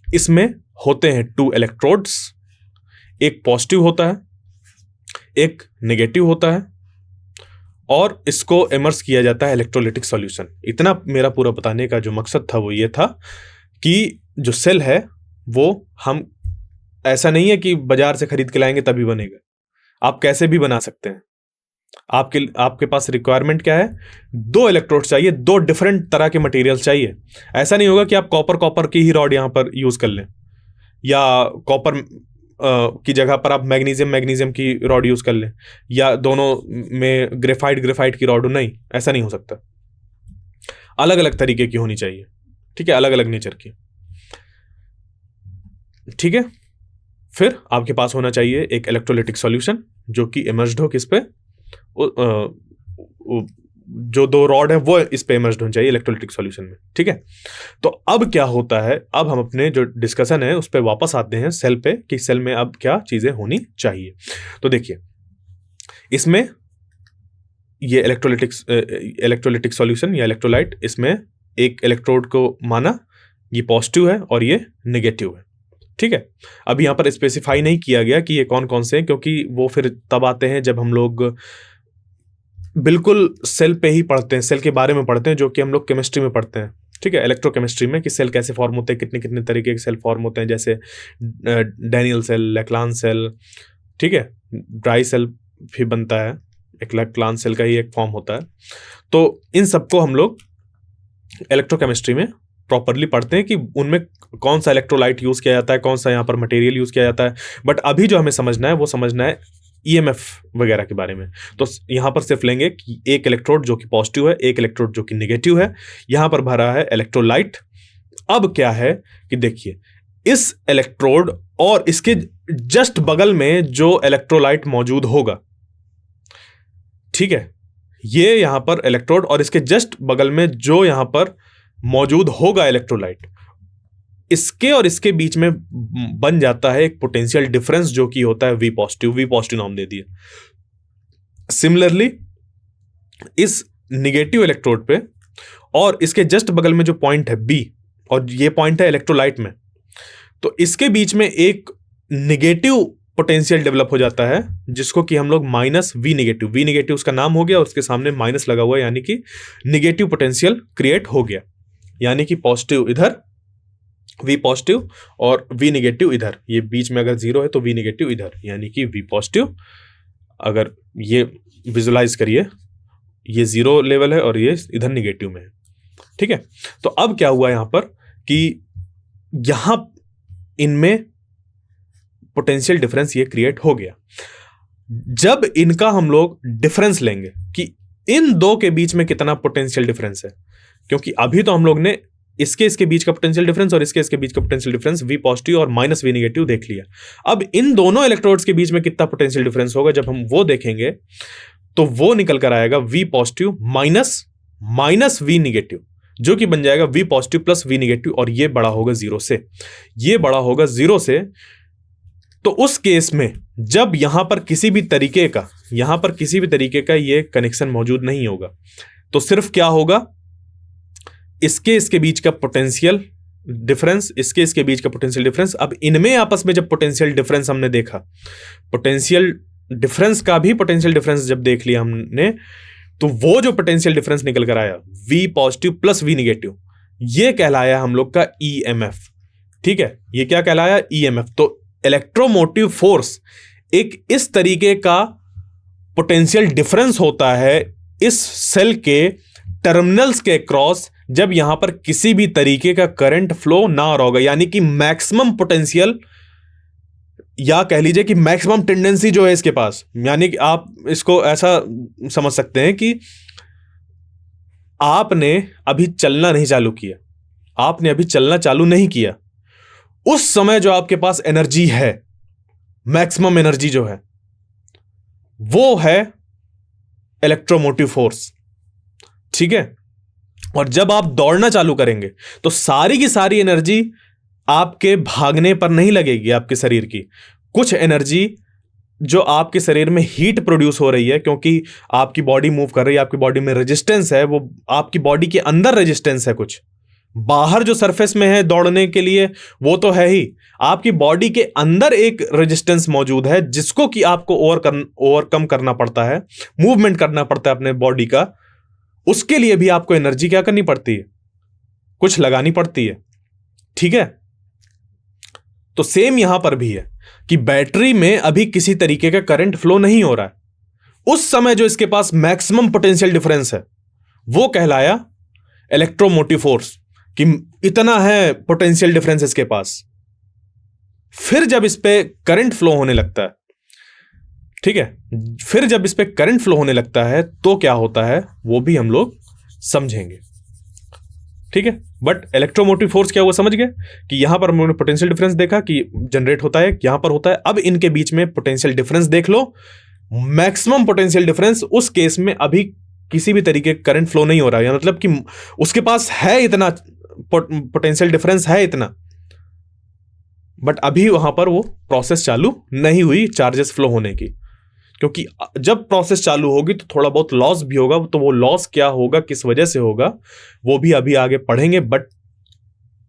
S1: इसमें होते हैं 2 इलेक्ट्रोड्स, एक पॉजिटिव होता है एक नेगेटिव होता है, और इसको इमर्स किया जाता है इलेक्ट्रोलाइटिक सॉल्यूशन। इतना मेरा पूरा बताने का जो मकसद था वो ये था कि जो सेल है वो हम ऐसा नहीं है कि बाजार से खरीद के लाएंगे तभी बनेगा, आप कैसे भी बना सकते हैं। आपके पास रिक्वायरमेंट क्या है? 2 इलेक्ट्रोड चाहिए, 2 डिफरेंट तरह के मटेरियल चाहिए। ऐसा नहीं होगा कि आप कॉपर की ही रॉड यहां पर यूज कर लें, या कॉपर की जगह पर आप मैग्नीशियम की रॉड यूज कर लें, या दोनों में ग्रेफाइट की रॉड हो। नहीं, ऐसा नहीं हो सकता। अलग अलग तरीके की होनी चाहिए, ठीक है, अलग अलग नेचर की, ठीक है। फिर आपके पास होना चाहिए एक इलेक्ट्रोलाइटिक सॉल्यूशन जो कि इमर्ज्ड हो किस पे, जो 2 रॉड है वो इस पे इमर्ज्ड होनी चाहिए इलेक्ट्रोलाइटिक सॉल्यूशन में, ठीक है। तो अब क्या होता है, अब हम अपने जो डिस्कशन है उस पे वापस आते हैं सेल पे, कि सेल में अब क्या चीजें होनी चाहिए। तो देखिए, इसमें ये इलेक्ट्रोलाइटिक सॉल्यूशन या इलेक्ट्रोलाइट, इसमें एक इलेक्ट्रोड को माना ये पॉजिटिव है और ये नेगेटिव है, ठीक है। अब यहां पर स्पेसिफाई नहीं किया गया कि ये कौन कौन से हैं, क्योंकि वो फिर तब आते हैं जब हम लोग बिल्कुल सेल पे ही पढ़ते हैं, सेल के बारे में पढ़ते हैं, जो कि हम लोग केमिस्ट्री में पढ़ते हैं, ठीक है, इलेक्ट्रोकेमिस्ट्री में, कि सेल कैसे फॉर्म होते हैं, कितने कितने तरीके के सेल फॉर्म होते हैं, जैसे डैनियल सेल, लैक्लान सेल, ठीक है, ड्राई सेल भी बनता है, एक लैग्रांज सेल का ही एक फॉर्म होता है। तो इन सबको हम लोग इलेक्ट्रोकेमिस्ट्री में प्रॉपरली पढ़ते हैं कि उनमें कौन सा इलेक्ट्रोलाइट यूज किया जाता है, कौन सा यहाँ पर मटेरियल यूज किया जाता है। बट अभी जो हमें समझना है वो समझना है ईएमएफ वगैरह के बारे में। तो यहां पर सिर्फ लेंगे कि एक इलेक्ट्रोड जो कि पॉजिटिव है, एक इलेक्ट्रोड जो कि नेगेटिव है, यहां पर भरा है इलेक्ट्रोलाइट। अब क्या है कि देखिए, इस इलेक्ट्रोड और इसके जस्ट बगल में जो इलेक्ट्रोलाइट मौजूद होगा, ठीक है, ये यहां पर इलेक्ट्रोड और इसके जस्ट बगल में जो यहां पर मौजूद होगा इलेक्ट्रोलाइट, इसके और इसके बीच में बन जाता है एक पोटेंशियल डिफरेंस जो कि होता है वी पॉजिटिव नाम दे दिए। सिमिलरली इस निगेटिव इलेक्ट्रोड पे और इसके जस्ट बगल में जो पॉइंट है बी, और ये पॉइंट है इलेक्ट्रोलाइट में, तो इसके बीच में एक निगेटिव पोटेंशियल डेवलप हो जाता है जिसको कि हम लोग माइनस वी नेगेटिव उसका नाम हो गया और उसके सामने माइनस लगा हुआ है, यानी कि निगेटिव पोटेंशियल क्रिएट हो गया। यानी कि पॉजिटिव इधर, वी पॉजिटिव, और वी नेगेटिव इधर, ये बीच में अगर जीरो है तो वी नेगेटिव इधर, यानी कि वी पॉजिटिव। अगर ये विजुलाइज करिए, ये जीरो लेवल है और ये इधर नेगेटिव में है, ठीक है। तो अब क्या हुआ यहां पर कि यहां इनमें पोटेंशियल डिफरेंस ये क्रिएट हो गया। जब इनका हम लोग डिफरेंस लेंगे कि इन दो के बीच में कितना पोटेंशियल डिफरेंस है, क्योंकि अभी तो हम लोग ने इसके बीच का पोटेंशियल डिफरेंस और इसके बीच का पोटेंशियल डिफरेंस वी पॉजिटिव और माइनस वी नेगेटिव देख लिया। अब इन दोनों इलेक्ट्रोड्स के बीच में कितना पोटेंशियल डिफरेंस होगा, जब हम वो देखेंगे तो वो निकल कर आएगा V positive minus V negative, जो कि बन जाएगा V positive plus V negative, और ये बड़ा होगा जीरो से, ये बड़ा होगा जीरो से। तो उस केस में जब यहां पर किसी भी तरीके का ये कनेक्शन मौजूद नहीं होगा, तो सिर्फ क्या होगा, इसके बीच का पोटेंशियल डिफरेंस, इसके बीच का पोटेंशियल डिफरेंस। अब इनमें आपस में जब पोटेंशियल डिफरेंस हमने देखा, पोटेंशियल डिफरेंस का भी पोटेंशियल डिफरेंस जब देख लिया हमने, तो वो जो पोटेंशियल डिफरेंस निकल कर आया V positive plus V negative, ये कहलाया हम लोग का ईएमएफ, ठीक है। ये क्या कहलाया, ईएमएफ। तो इलेक्ट्रोमोटिव फोर्स एक इस तरीके का पोटेंशियल डिफरेंस होता है इस सेल के टर्मिनल्स के क्रॉस, जब यहां पर किसी भी तरीके का करंट फ्लो ना हो रहा होगा, यानी कि मैक्सिमम पोटेंशियल, या कह लीजिए कि मैक्सिमम टेंडेंसी जो है इसके पास, यानी कि आप इसको ऐसा समझ सकते हैं कि आपने अभी चलना चालू नहीं किया, उस समय जो आपके पास एनर्जी है, मैक्सिमम एनर्जी जो है, वो है इलेक्ट्रोमोटिव फोर्स, ठीक है। और जब आप दौड़ना चालू करेंगे तो सारी की सारी एनर्जी आपके भागने पर नहीं लगेगी, आपके शरीर की कुछ एनर्जी जो आपके शरीर में हीट प्रोड्यूस हो रही है, क्योंकि आपकी बॉडी मूव कर रही है, आपकी बॉडी में रेजिस्टेंस है, वो आपकी बॉडी के अंदर रेजिस्टेंस है, कुछ बाहर जो सरफेस में है दौड़ने के लिए वो तो है ही, आपकी बॉडी के अंदर एक रेजिस्टेंस मौजूद है जिसको कि आपको ओवरकम करना पड़ता है, मूवमेंट करना पड़ता है अपने बॉडी का। उसके लिए भी आपको एनर्जी क्या करनी पड़ती है, कुछ लगानी पड़ती है, ठीक है। तो सेम यहां पर भी है कि बैटरी में अभी किसी तरीके का करंट फ्लो नहीं हो रहा है, उस समय जो इसके पास मैक्सिमम पोटेंशियल डिफरेंस है वो कहलाया इलेक्ट्रोमोटिव फोर्स, कि इतना है पोटेंशियल डिफरेंस इसके पास। फिर जब इस पे करंट फ्लो होने लगता है, ठीक है, फिर जब इस पे करंट फ्लो होने लगता है तो क्या होता है वो भी हम लोग समझेंगे, ठीक है। बट इलेक्ट्रोमोटिव फोर्स क्या हुआ समझ गए कि यहां पर हम लोगों ने पोटेंशियल डिफरेंस देखा कि जनरेट होता है, यहां पर होता है। अब इनके बीच में पोटेंशियल डिफरेंस देख लो, मैक्सिमम पोटेंशियल डिफरेंस, उस केस में अभी किसी भी तरीके का करंट फ्लो नहीं हो रहा है, मतलब कि उसके पास है इतना पोटेंशियल डिफरेंस है इतना, बट अभी वहां पर वो प्रोसेस चालू नहीं हुई चार्जेस फ्लो होने की, क्योंकि जब प्रोसेस चालू होगी तो थोड़ा बहुत लॉस भी होगा। तो वो लॉस क्या होगा, किस वजह से होगा, वो भी अभी आगे पढ़ेंगे, बट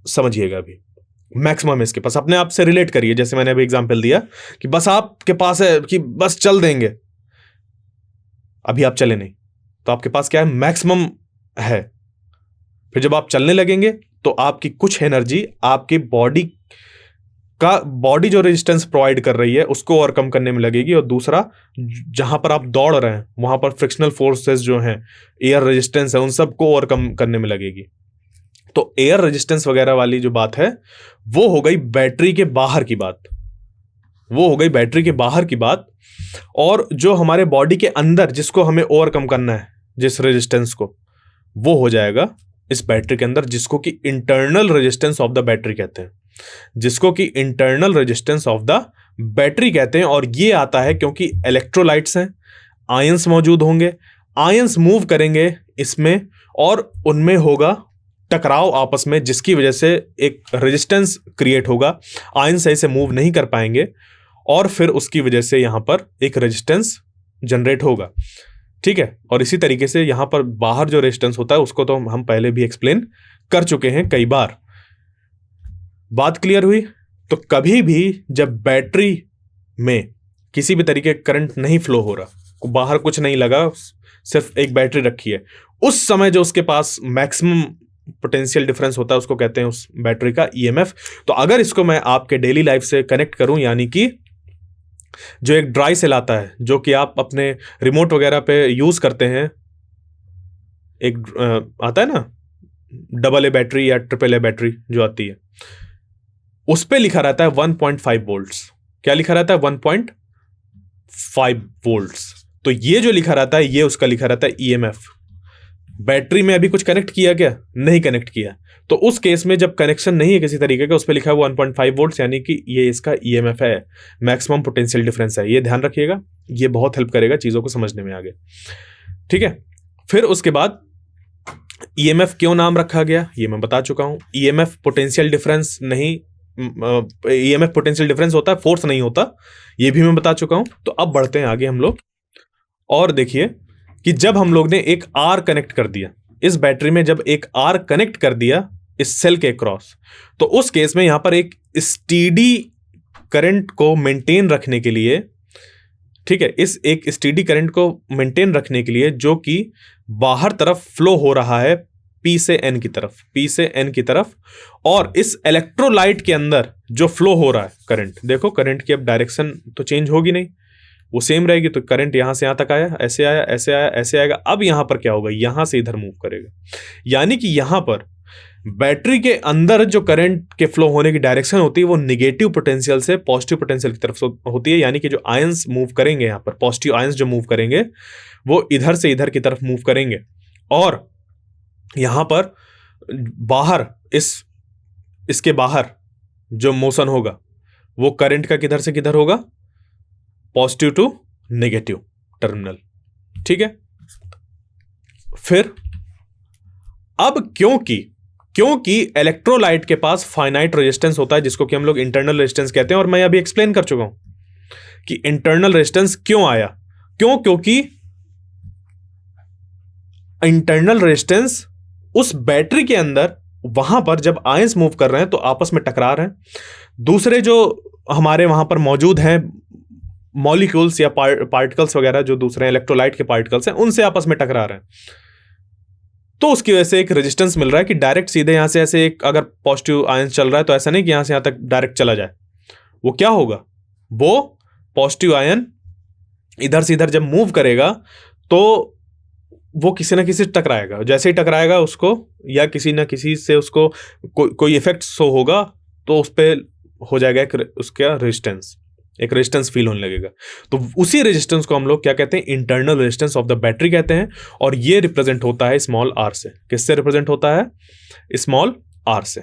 S1: समझिएगा अभी मैक्सिमम इसके पास। अपने आप से रिलेट करिए, जैसे मैंने अभी एग्जांपल दिया कि बस आपके पास है कि बस चल देंगे, अभी आप चले नहीं, तो आपके पास क्या है, मैक्सिमम है। फिर जब आप चलने लगेंगे तो आपकी कुछ एनर्जी आपकी बॉडी का बॉडी जो रेजिस्टेंस प्रोवाइड कर रही है उसको ओवरकम करने में लगेगी, और दूसरा जहां पर आप दौड़ रहे हैं वहां पर फ्रिक्शनल फोर्सेस जो हैं, एयर रेजिस्टेंस है, उन सबको ओवरकम करने में लगेगी। तो एयर रेजिस्टेंस वगैरह वाली जो बात है वो हो गई बैटरी के बाहर की बात, वो हो गई बैटरी के बाहर की बात। और जो हमारे बॉडी के अंदर जिसको हमें ओवरकम करना है, जिस रेजिस्टेंस को, वो हो जाएगा इस बैटरी के अंदर, जिसको कि internal resistance of the battery कहते हैं, जिसको कि internal resistance of the battery कहते हैं। और ये आता है क्योंकि इलेक्ट्रोलाइट्स हैं, आयंस मौजूद होंगे, आयंस मूव करेंगे इसमें और उनमें होगा टकराव आपस में, जिसकी वजह से एक रेजिस्टेंस क्रिएट होगा, आयन सही से मूव नहीं कर पाएंगे और फिर उसकी वजह से यहां पर एक रेजिस्टेंस जनरेट होगा। ठीक है, और इसी तरीके से यहां पर बाहर जो रेजिस्टेंस होता है उसको तो हम पहले भी एक्सप्लेन कर चुके हैं कई बार। बात क्लियर हुई? तो कभी भी जब बैटरी में किसी भी तरीके का करंट नहीं फ्लो हो रहा, बाहर कुछ नहीं लगा, सिर्फ एक बैटरी रखी है, उस समय जो उसके पास मैक्सिमम पोटेंशियल डिफरेंस होता है उसको कहते हैं उस बैटरी का ईएमएफ। तो अगर इसको मैं आपके डेली लाइफ से कनेक्ट करूं, यानी कि जो एक ड्राई सेल आता है जो कि आप अपने रिमोट वगैरह पे यूज करते हैं, एक आता है ना AA बैटरी या AAA बैटरी जो आती है, उस पे लिखा रहता है 1.5 वोल्ट्स। क्या लिखा रहता है? 1.5 वोल्ट्स। तो ये जो लिखा रहता है ये उसका लिखा रहता है ईएमएफ। बैटरी में अभी कुछ कनेक्ट किया क्या? नहीं कनेक्ट किया। तो उस केस में जब कनेक्शन नहीं है किसी तरीके का, उस पर लिखा है 1.5 वोल्ट्स, यानी कि ये इसका ईएमएफ है, मैक्सिमम पोटेंशियल डिफरेंस है। ये ध्यान रखिएगा, ये बहुत हेल्प करेगा चीजों को समझने में आगे। ठीक है, फिर उसके बाद ईएमएफ क्यों नाम रखा गया ये मैं बता चुका हूं। ईएमएफ पोटेंशियल डिफरेंस नहीं, ईएमएफ पोटेंशियल डिफरेंस होता है, फोर्स नहीं होता, ये भी मैं बता चुका हूं। तो अब बढ़ते हैं आगे हम लोग, और देखिए कि जब हम लोग ने एक आर कनेक्ट कर दिया इस बैटरी में, जब एक आर कनेक्ट कर दिया इस सेल के क्रॉस, तो उस केस में यहां पर एक स्टीडी करंट को मेंटेन रखने के लिए, ठीक है, इस एक स्टीडी करंट को मेंटेन रखने के लिए जो कि बाहर तरफ फ्लो हो रहा है P से N की तरफ, P से N की तरफ, और इस इलेक्ट्रोलाइट के अंदर जो फ्लो हो रहा है करंट, देखो करंट की अब डायरेक्शन तो चेंज होगी नहीं, वो सेम रहेगी। तो करंट यहां से यहां तक आया, ऐसे आया, ऐसे आया, ऐसे आएगा। अब यहां पर क्या होगा? यहां से इधर मूव करेगा, यानी कि यहां पर बैटरी के अंदर जो करंट के फ्लो होने की डायरेक्शन होती है वो निगेटिव पोटेंशियल से पॉजिटिव पोटेंशियल की तरफ होती है। यानी कि जो आयंस मूव करेंगे यहां पर, पॉजिटिव आयंस जो मूव करेंगे वो इधर से इधर की तरफ मूव करेंगे, और यहां पर बाहर इसके बाहर जो मोशन होगा वो करंट का किधर से किधर होगा? Positive to negative terminal. ठीक है, फिर अब क्योंकि इलेक्ट्रोलाइट के पास फाइनाइट रेजिस्टेंस होता है जिसको कि हम लोग इंटरनल रेजिस्टेंस कहते हैं, और मैं अभी एक्सप्लेन कर चुका हूं कि इंटरनल रेजिस्टेंस क्यों आया। क्योंकि इंटरनल रेजिस्टेंस उस बैटरी के अंदर, वहां पर जब आयंस मूव कर रहे हैं तो आपस में टकरा रहे हैं, दूसरे जो हमारे वहां पर मौजूद हैं मॉलिक्यूल्स या पार्टिकल्स वगैरह, जो दूसरे इलेक्ट्रोलाइट के पार्टिकल्स हैं, उनसे आपस में टकरा रहे हैं, तो उसकी वजह से एक रेजिस्टेंस मिल रहा है कि डायरेक्ट सीधे यहां से ऐसे एक अगर पॉजिटिव आयंस चल रहा है तो ऐसा नहीं कि यहां से यहां तक डायरेक्ट चला जाए। वो क्या होगा? वो पॉजिटिव आयन इधर से इधर जब मूव करेगा तो वो किसी ना किसी से टकराएगा, जैसे ही टकराएगा उसको या किसी ना किसी से उसको कोई इफेक्ट शो होगा तो उस पर हो जाएगा उसका रेजिस्टेंस, एक रेजिस्टेंस फील होने लगेगा। तो उसी रेजिस्टेंस को हम लोग क्या कहते हैं? Internal resistance of the battery कहते हैं, और ये रिप्रेजेंट होता है स्मॉल आर से। किससे रिप्रेजेंट होता है? स्मॉल आर से।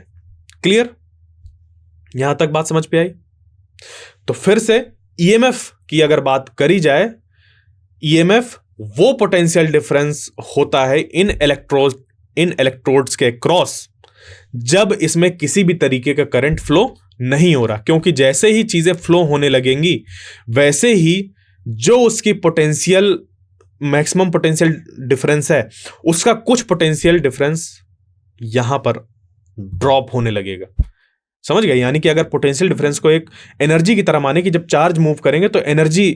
S1: क्लियर? यहां तक बात समझ पे आई? तो फिर से ईएमएफ की अगर बात करी जाए, ईएमएफ वो पोटेंशियल डिफरेंस होता है इन इलेक्ट्रोड्स के क्रॉस जब इसमें किसी भी तरीके का करंट फ्लो नहीं हो रहा, क्योंकि जैसे ही चीजें फ्लो होने लगेंगी वैसे ही जो उसकी पोटेंशियल मैक्सिमम पोटेंशियल डिफरेंस है उसका कुछ पोटेंशियल डिफरेंस यहां पर ड्रॉप होने लगेगा। समझ गए? यानी कि अगर पोटेंशियल डिफरेंस को एक एनर्जी की तरह माने कि जब चार्ज मूव करेंगे तो एनर्जी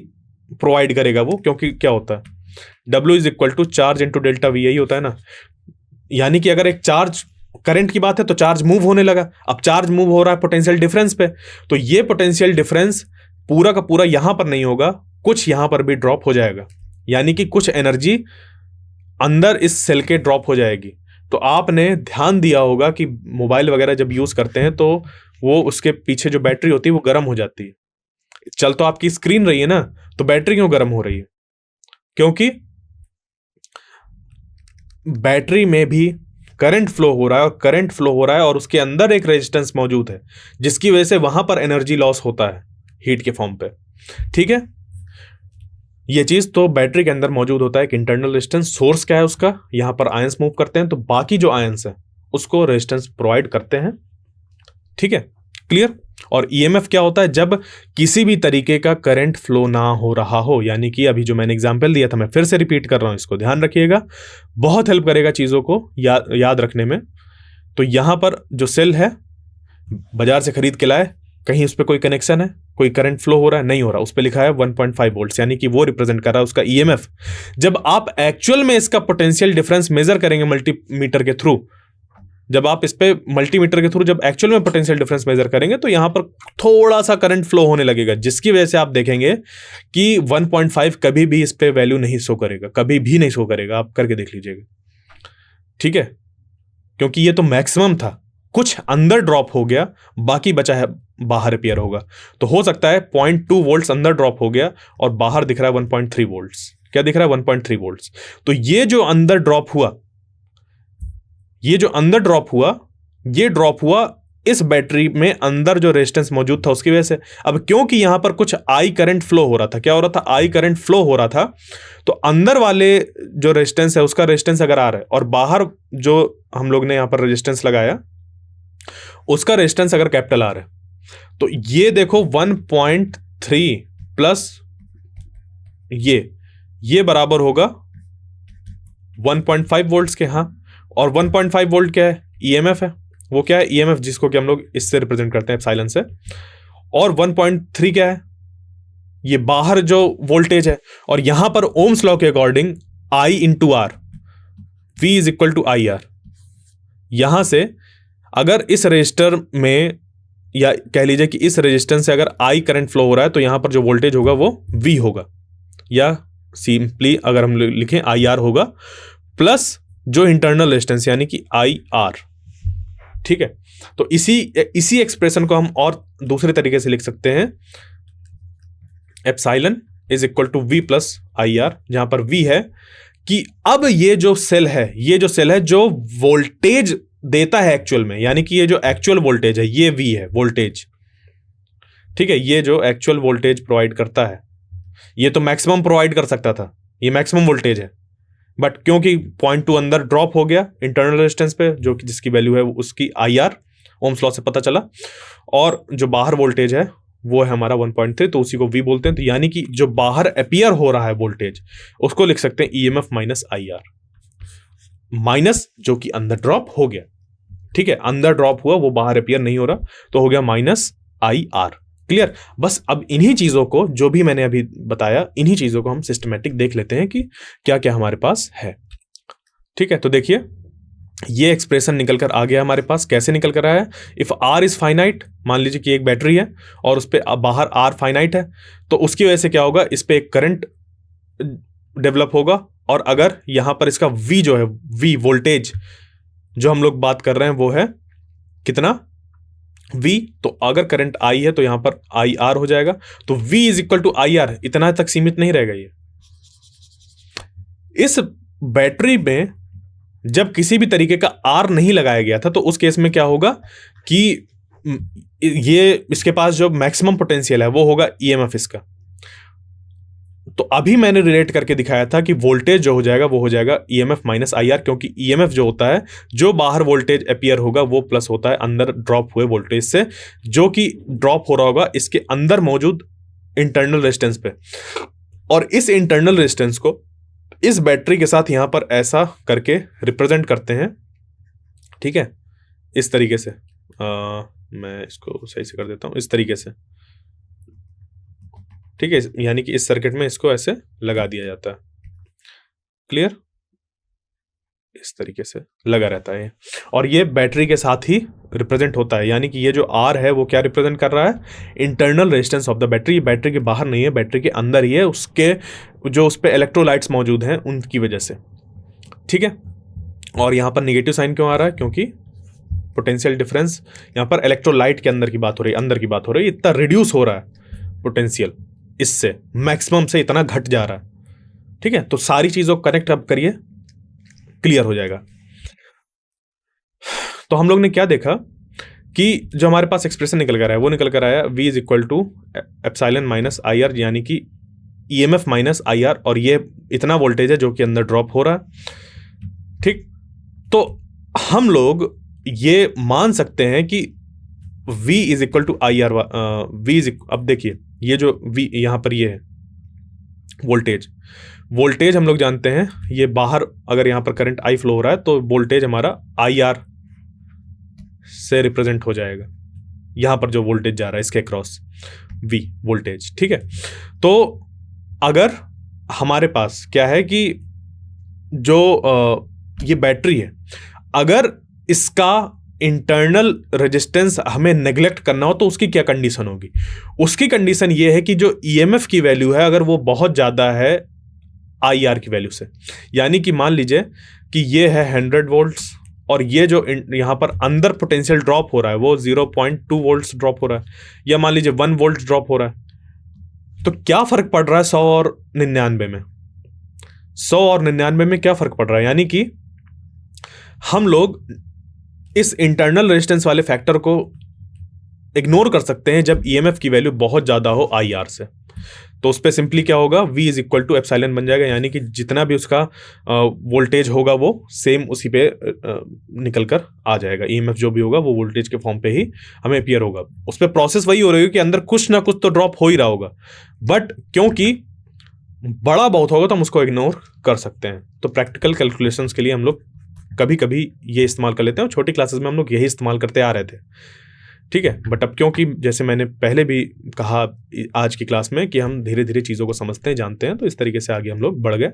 S1: प्रोवाइड करेगा वो, क्योंकि क्या होता है? W = चार्ज × डेल्टा V, यही होता है ना। यानी कि अगर एक चार्ज करंट की बात है तो चार्ज मूव होने लगा, अब चार्ज मूव हो रहा है पोटेंशियल डिफरेंस पे, तो ये पोटेंशियल डिफरेंस पूरा का पूरा यहां पर नहीं होगा, कुछ यहां पर भी ड्रॉप हो जाएगा, यानी कि कुछ एनर्जी अंदर इस सेल के ड्रॉप हो जाएगी। तो आपने ध्यान दिया होगा कि मोबाइल वगैरह जब यूज करते हैं तो वो उसके पीछे जो बैटरी होती है वो गर्म हो जाती है। चल तो आपकी स्क्रीन रही है ना, तो बैटरी क्यों गर्म हो रही है? क्योंकि बैटरी में भी करंट फ्लो हो रहा है, और करंट फ्लो हो रहा है और उसके अंदर एक रेजिस्टेंस मौजूद है, जिसकी वजह से वहां पर एनर्जी लॉस होता है हीट के फॉर्म पे। ठीक है, ये चीज तो बैटरी के अंदर मौजूद होता है एक इंटरनल रेजिस्टेंस। सोर्स क्या है उसका, यहां पर आयंस मूव करते हैं तो बाकी जो आयंस है उसको रेजिस्टेंस प्रोवाइड करते हैं। ठीक है, क्लियर। और ईएमएफ क्या होता है, जब किसी भी तरीके का करंट फ्लो ना हो रहा हो, यानी कि अभी जो मैंने एग्जांपल दिया था मैं फिर से रिपीट कर रहा हूं, इसको ध्यान रखिएगा, बहुत हेल्प करेगा चीजों को याद रखने में। तो यहां पर जो सेल है बाजार से खरीद के लाए, कहीं उस पर कोई कनेक्शन है, कोई करंट फ्लो हो रहा है, नहीं हो रहा, उस पर लिखा है 1.5 वोल्ट्स, यानी कि वो रिप्रेजेंट कर रहा है उसका ईएमएफ। जब आप एक्चुअल में इसका पोटेंशियल डिफरेंस मेजर करेंगे मल्टीमीटर के थ्रू, जब आप इस पे मल्टीमीटर के थ्रू जब एक्चुअल में पोटेंशियल डिफरेंस मेजर करेंगे तो यहां पर थोड़ा सा करंट फ्लो होने लगेगा, जिसकी वजह से आप देखेंगे कि 1.5 कभी भी इस पे वैल्यू नहीं शो करेगा, कभी भी नहीं शो करेगा, आप करके देख लीजिएगा। ठीक है, क्योंकि ये तो मैक्सिमम था, कुछ अंदर ड्रॉप हो गया, बाकी बचा है बाहर अपीयर होगा। तो हो सकता है 0.2 वोल्ट्स अंदर ड्रॉप हो गया और बाहर दिख रहा है 1.3 वोल्ट्स। क्या दिख रहा है? 1.3 वोल्ट्स। तो ये जो अंदर ड्रॉप हुआ, ये जो अंदर ड्रॉप हुआ, ये ड्रॉप हुआ इस बैटरी में अंदर जो रेजिस्टेंस मौजूद था उसकी वजह से। अब क्योंकि यहां पर कुछ आई करंट फ्लो हो रहा था, क्या हो रहा था? आई करंट फ्लो हो रहा था, तो अंदर वाले जो रेजिस्टेंस है उसका रेजिस्टेंस अगर आ रहा है और बाहर जो हम लोग ने यहां पर रेजिस्टेंस लगाया उसका रेजिस्टेंस अगर कैपिटल आ रहा है, तो ये देखो 1.3 प्लस ये बराबर होगा 1.5 वोल्ट्स के। हाँ, और 1.5 वोल्ट क्या है? ईएमएफ है। वो क्या है? ईएमएफ, जिसको कि हम लोग इससे रिप्रेजेंट करते हैं एप्सिलॉन से। और 1.3 क्या है? ये बाहर जो वोल्टेज है। और यहां पर ओम्स लॉ के according I into R, V is equal to I R. यहां से अगर इस रजिस्टर में, या कह लीजिए कि इस रेजिस्टेंस से अगर I करंट फ्लो हो रहा है, तो यहां पर जो वोल्टेज होगा वो V होगा, या सिंपली अगर हम लिखें IR होगा, प्लस जो इंटरनल रेजिस्टेंस यानी कि IR। ठीक है, तो इसी एक्सप्रेशन को हम और दूसरे तरीके से लिख सकते हैं, epsilon is equal to V plus IR, जहां पर V है कि अब ये जो सेल है जो वोल्टेज देता है एक्चुअल में, यानी कि ये जो एक्चुअल वोल्टेज है ये V है, वोल्टेज। ठीक है, ये जो एक्चुअल वोल्टेज प्रोवाइड करता है, ये तो मैक्सिमम प्रोवाइड कर सकता था, ये मैक्सिमम वोल्टेज है, बट क्योंकि 0.2 अंदर ड्रॉप हो गया इंटरनल रेजिस्टेंस पे, जो कि जिसकी वैल्यू है उसकी IR, ओम्स लॉ से पता चला, और जो बाहर वोल्टेज है वो है हमारा 1.3, तो उसी को V बोलते हैं। तो यानी कि जो बाहर अपीयर हो रहा है वोल्टेज, उसको लिख सकते हैं EMF माइनस IR, माइनस जो कि अंदर ड्रॉप हो गया। ठीक है, अंदर ड्रॉप हुआ, वो बाहर अपीयर नहीं हो रहा, तो हो गया माइनस IR। क्लियर। बस अब इन्हीं चीजों को, जो भी मैंने अभी बताया, इन्हीं चीजों को हम सिस्टमैटिक देख लेते हैं कि क्या क्या हमारे पास है। ठीक है, तो देखिए ये एक्सप्रेशन निकल कर आ गया हमारे पास। कैसे निकल कर आया है? इफ R इज फाइनाइट, मान लीजिए कि एक बैटरी है और उस पर बाहर R फाइनाइट है, तो उसकी वजह से क्या होगा, इस पर एक करंट डेवलप होगा, और अगर यहां पर इसका V जो है, V वोल्टेज जो हम लोग बात कर रहे हैं वो है कितना? V। तो अगर करंट I है तो यहां पर IR हो जाएगा, तो V is equal to IR। इतना तक सीमित नहीं रहेगा ये। इस बैटरी में जब किसी भी तरीके का R नहीं लगाया गया था, तो उस केस में क्या होगा कि ये इसके पास जो मैक्सिमम पोटेंशियल है वो होगा EMF इसका। तो अभी मैंने रिलेट करके दिखाया था कि वोल्टेज जो हो जाएगा वो हो जाएगा EMF माइनस IR, क्योंकि EMF जो होता है, जो बाहर वोल्टेज अपीयर होगा वो प्लस होता है अंदर ड्रॉप हुए वोल्टेज से, जो कि ड्रॉप हो रहा होगा इसके अंदर मौजूद इंटरनल रेजिस्टेंस पे। और इस इंटरनल रेजिस्टेंस को इस बैटरी के साथ यहां पर ऐसा करके रिप्रेजेंट करते हैं। ठीक है, इस तरीके से मैं इसको सही से कर देता हूं, इस तरीके से। ठीक है, यानी कि इस सर्किट में इसको ऐसे लगा दिया जाता है। क्लियर? इस तरीके से लगा रहता है, और ये बैटरी के साथ ही रिप्रेजेंट होता है। यानी कि ये जो आर है वो क्या रिप्रेजेंट कर रहा है, internal resistance of the battery. Battery के बाहर नहीं है, बैटरी के अंदर ही है, उसके जो उस पर इलेक्ट्रोलाइट्स मौजूद हैं उनकी वजह से, ठीक है। और यहाँ पर निगेटिव साइन क्यों आ रहा है, क्योंकि पोटेंशियल डिफरेंस, यहाँ पर इलेक्ट्रोलाइट के अंदर की बात हो रही है, अंदर की बात हो रही है, इतना रिड्यूस हो रहा है पोटेंशियल, इससे मैक्सिमम से इतना घट जा रहा है, ठीक है। तो सारी चीज़ों को कनेक्ट अब करिए, क्लियर हो जाएगा। तो हम लोग ने क्या देखा कि जो हमारे पास एक्सप्रेशन निकल कर आया वो निकल कर आया V is equal to epsilon minus I R, यानी कि EMF माइनस आई आर, और ये इतना वोल्टेज है जो कि अंदर ड्रॉप हो रहा है, ठीक। तो हम लोग ये मान सकते हैं कि V is equal to I R, अब देखिए ये जो V यहाँ पर ये है वोल्टेज हम लोग जानते हैं, ये बाहर अगर यहाँ पर करंट I फ्लो हो रहा है तो वोल्टेज हमारा IR से रिप्रेजेंट हो जाएगा, यहाँ पर जो वोल्टेज जा रहा है इसके क्रॉस V वोल्टेज, ठीक है। तो अगर हमारे पास क्या है कि जो ये बैटरी है, अगर इसका इंटरनल रेजिस्टेंस हमें नेग्लेक्ट करना हो तो उसकी क्या कंडीशन होगी, उसकी कंडीशन ये है कि जो EMF की वैल्यू है अगर वो बहुत ज़्यादा है IR की वैल्यू से, यानी कि मान लीजिए कि ये है 100 वोल्ट्स और ये जो यहाँ पर अंदर पोटेंशियल ड्रॉप हो रहा है वो 0.2 वोल्ट्स ड्रॉप हो रहा है, या मान लीजिए 1 वोल्ट ड्रॉप हो रहा है, तो क्या फर्क पड़ रहा है 100 और 99 में, 100 और 99 में क्या फर्क पड़ रहा है। यानी कि हम लोग इस इंटरनल रेजिस्टेंस वाले फैक्टर को इग्नोर कर सकते हैं जब EMF की वैल्यू बहुत ज़्यादा हो IR से, तो उस पर सिंपली क्या होगा, V is equal to epsilon बन जाएगा, यानी कि जितना भी उसका वोल्टेज होगा वो सेम उसी पे निकल कर आ जाएगा, EMF जो भी होगा वो वोल्टेज के फॉर्म पे ही हमें अपीयर होगा, उस पर प्रोसेस वही हो रही है कि अंदर कुछ ना कुछ तो ड्रॉप हो ही रहा होगा, बट क्योंकि बड़ा बहुत होगा तो हम उसको इग्नोर कर सकते हैं। तो प्रैक्टिकल कैलकुलेशंस के लिए हम लोग कभी कभी ये इस्तेमाल कर लेते हैं, और छोटी क्लासेस में हम लोग यही इस्तेमाल करते आ रहे थे, ठीक है। बट अब क्योंकि जैसे मैंने पहले भी कहा आज की क्लास में कि हम धीरे धीरे चीज़ों को समझते हैं, जानते हैं, तो इस तरीके से आगे हम लोग बढ़ गए।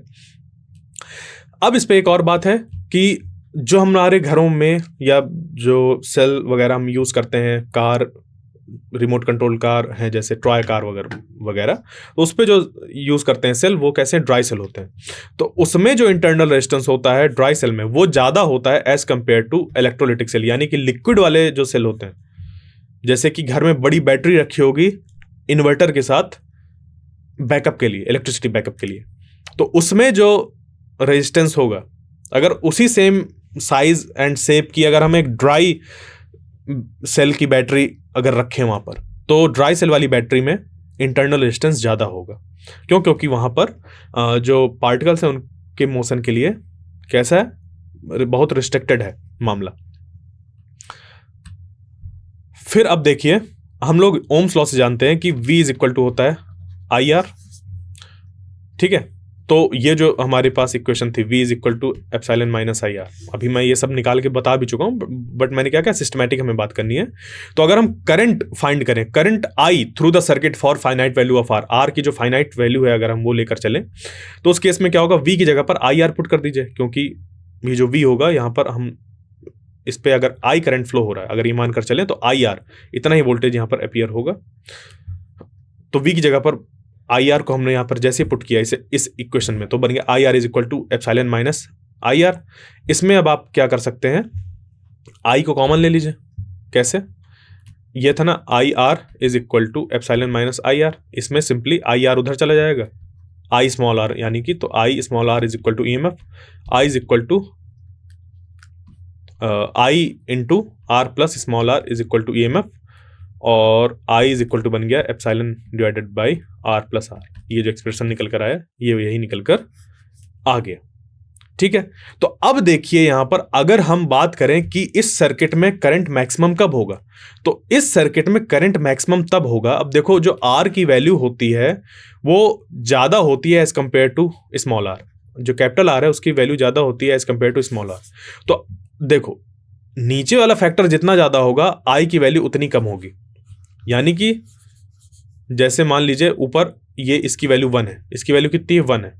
S1: अब इस पे एक और बात है कि जो हमारे घरों में या जो सेल वगैरह हम यूज़ करते हैं, कार, रिमोट कंट्रोल कार हैं जैसे टॉय कार वगैरह, तो उस पर जो यूज़ करते हैं सेल, वो कैसे ड्राई सेल होते हैं, तो उसमें जो इंटरनल रेजिस्टेंस होता है ड्राई सेल में वो ज़्यादा होता है as compare to electrolytic cell, यानी कि लिक्विड वाले जो सेल होते हैं, जैसे कि घर में बड़ी बैटरी रखी होगी इन्वर्टर के साथ बैकअप के लिए, इलेक्ट्रिसिटी बैकअप के लिए, तो उसमें जो रेजिस्टेंस होगा अगर उसी सेम साइज एंड शेप की अगर हम एक ड्राई सेल की बैटरी अगर रखें वहाँ पर, तो ड्राई सेल वाली बैटरी में इंटरनल रेजिस्टेंस ज़्यादा होगा। क्यों? क्योंकि वहाँ पर जो पार्टिकल्स हैं उनके मोशन के लिए कैसा है, बहुत रिस्ट्रिक्टेड है मामला। फिर अब देखिए हम लोग ओम्स लॉ से जानते हैं कि V इज इक्वल टू होता है IR, ठीक है। तो ये जो हमारे पास इक्वेशन थी V is equal to epsilon minus IR, अभी मैं ये सब निकाल के बता भी चुका हूँ, बट मैंने क्या क्या सिस्टमैटिक हमें बात करनी है। तो अगर हम करंट फाइंड करें, current I through the circuit for finite value of R की जो फाइनाइट वैल्यू है अगर हम वो लेकर चलें, तो उस केस में क्या होगा, V की जगह पर IR पुट कर दीजिए, क्योंकि ये जो V होगा यहाँ पर हम इस पे अगर I करंट फ्लो हो रहा है, अगर ये मान कर चलें तो IR इतना ही वोल्टेज यहाँ पर अपीयर होगा। तो V की जगह पर IR को हमने यहाँ पर जैसे पुट किया इस इक्वेशन में, तो बन गया IR is equal to epsilon minus IR। इसमें अब आप क्या कर सकते हैं, I को कॉमन ले लीजिए। कैसे? ये था ना IR is equal to epsilon minus IR, इसमें सिंपली IR उधर चला जाएगा, I स्मॉल r, यानी कि तो I small r is equal to EMF, I is equal to I into R plus small r is equal to EMF, और I is equal to बन गया epsilon divided by R plus R। ये जो expression निकल कर आया ये यही निकल कर आ गया, ठीक है। तो अब देखिए यहां पर अगर हम बात करें कि इस सर्किट में करंट मैक्सिमम कब होगा, तो इस सर्किट में करंट मैक्सिमम तब होगा, अब देखो जो R की वैल्यू होती है वो ज्यादा होती है as compare to small r, जो कैपिटल R है उसकी वैल्यू ज्यादा होती है as compare to small r। तो देखो नीचे वाला फैक्टर जितना ज्यादा होगा I की वैल्यू उतनी कम होगी, यानी कि जैसे मान लीजिए ऊपर ये इसकी वैल्यू 1 है, इसकी वैल्यू कितनी है 1 है,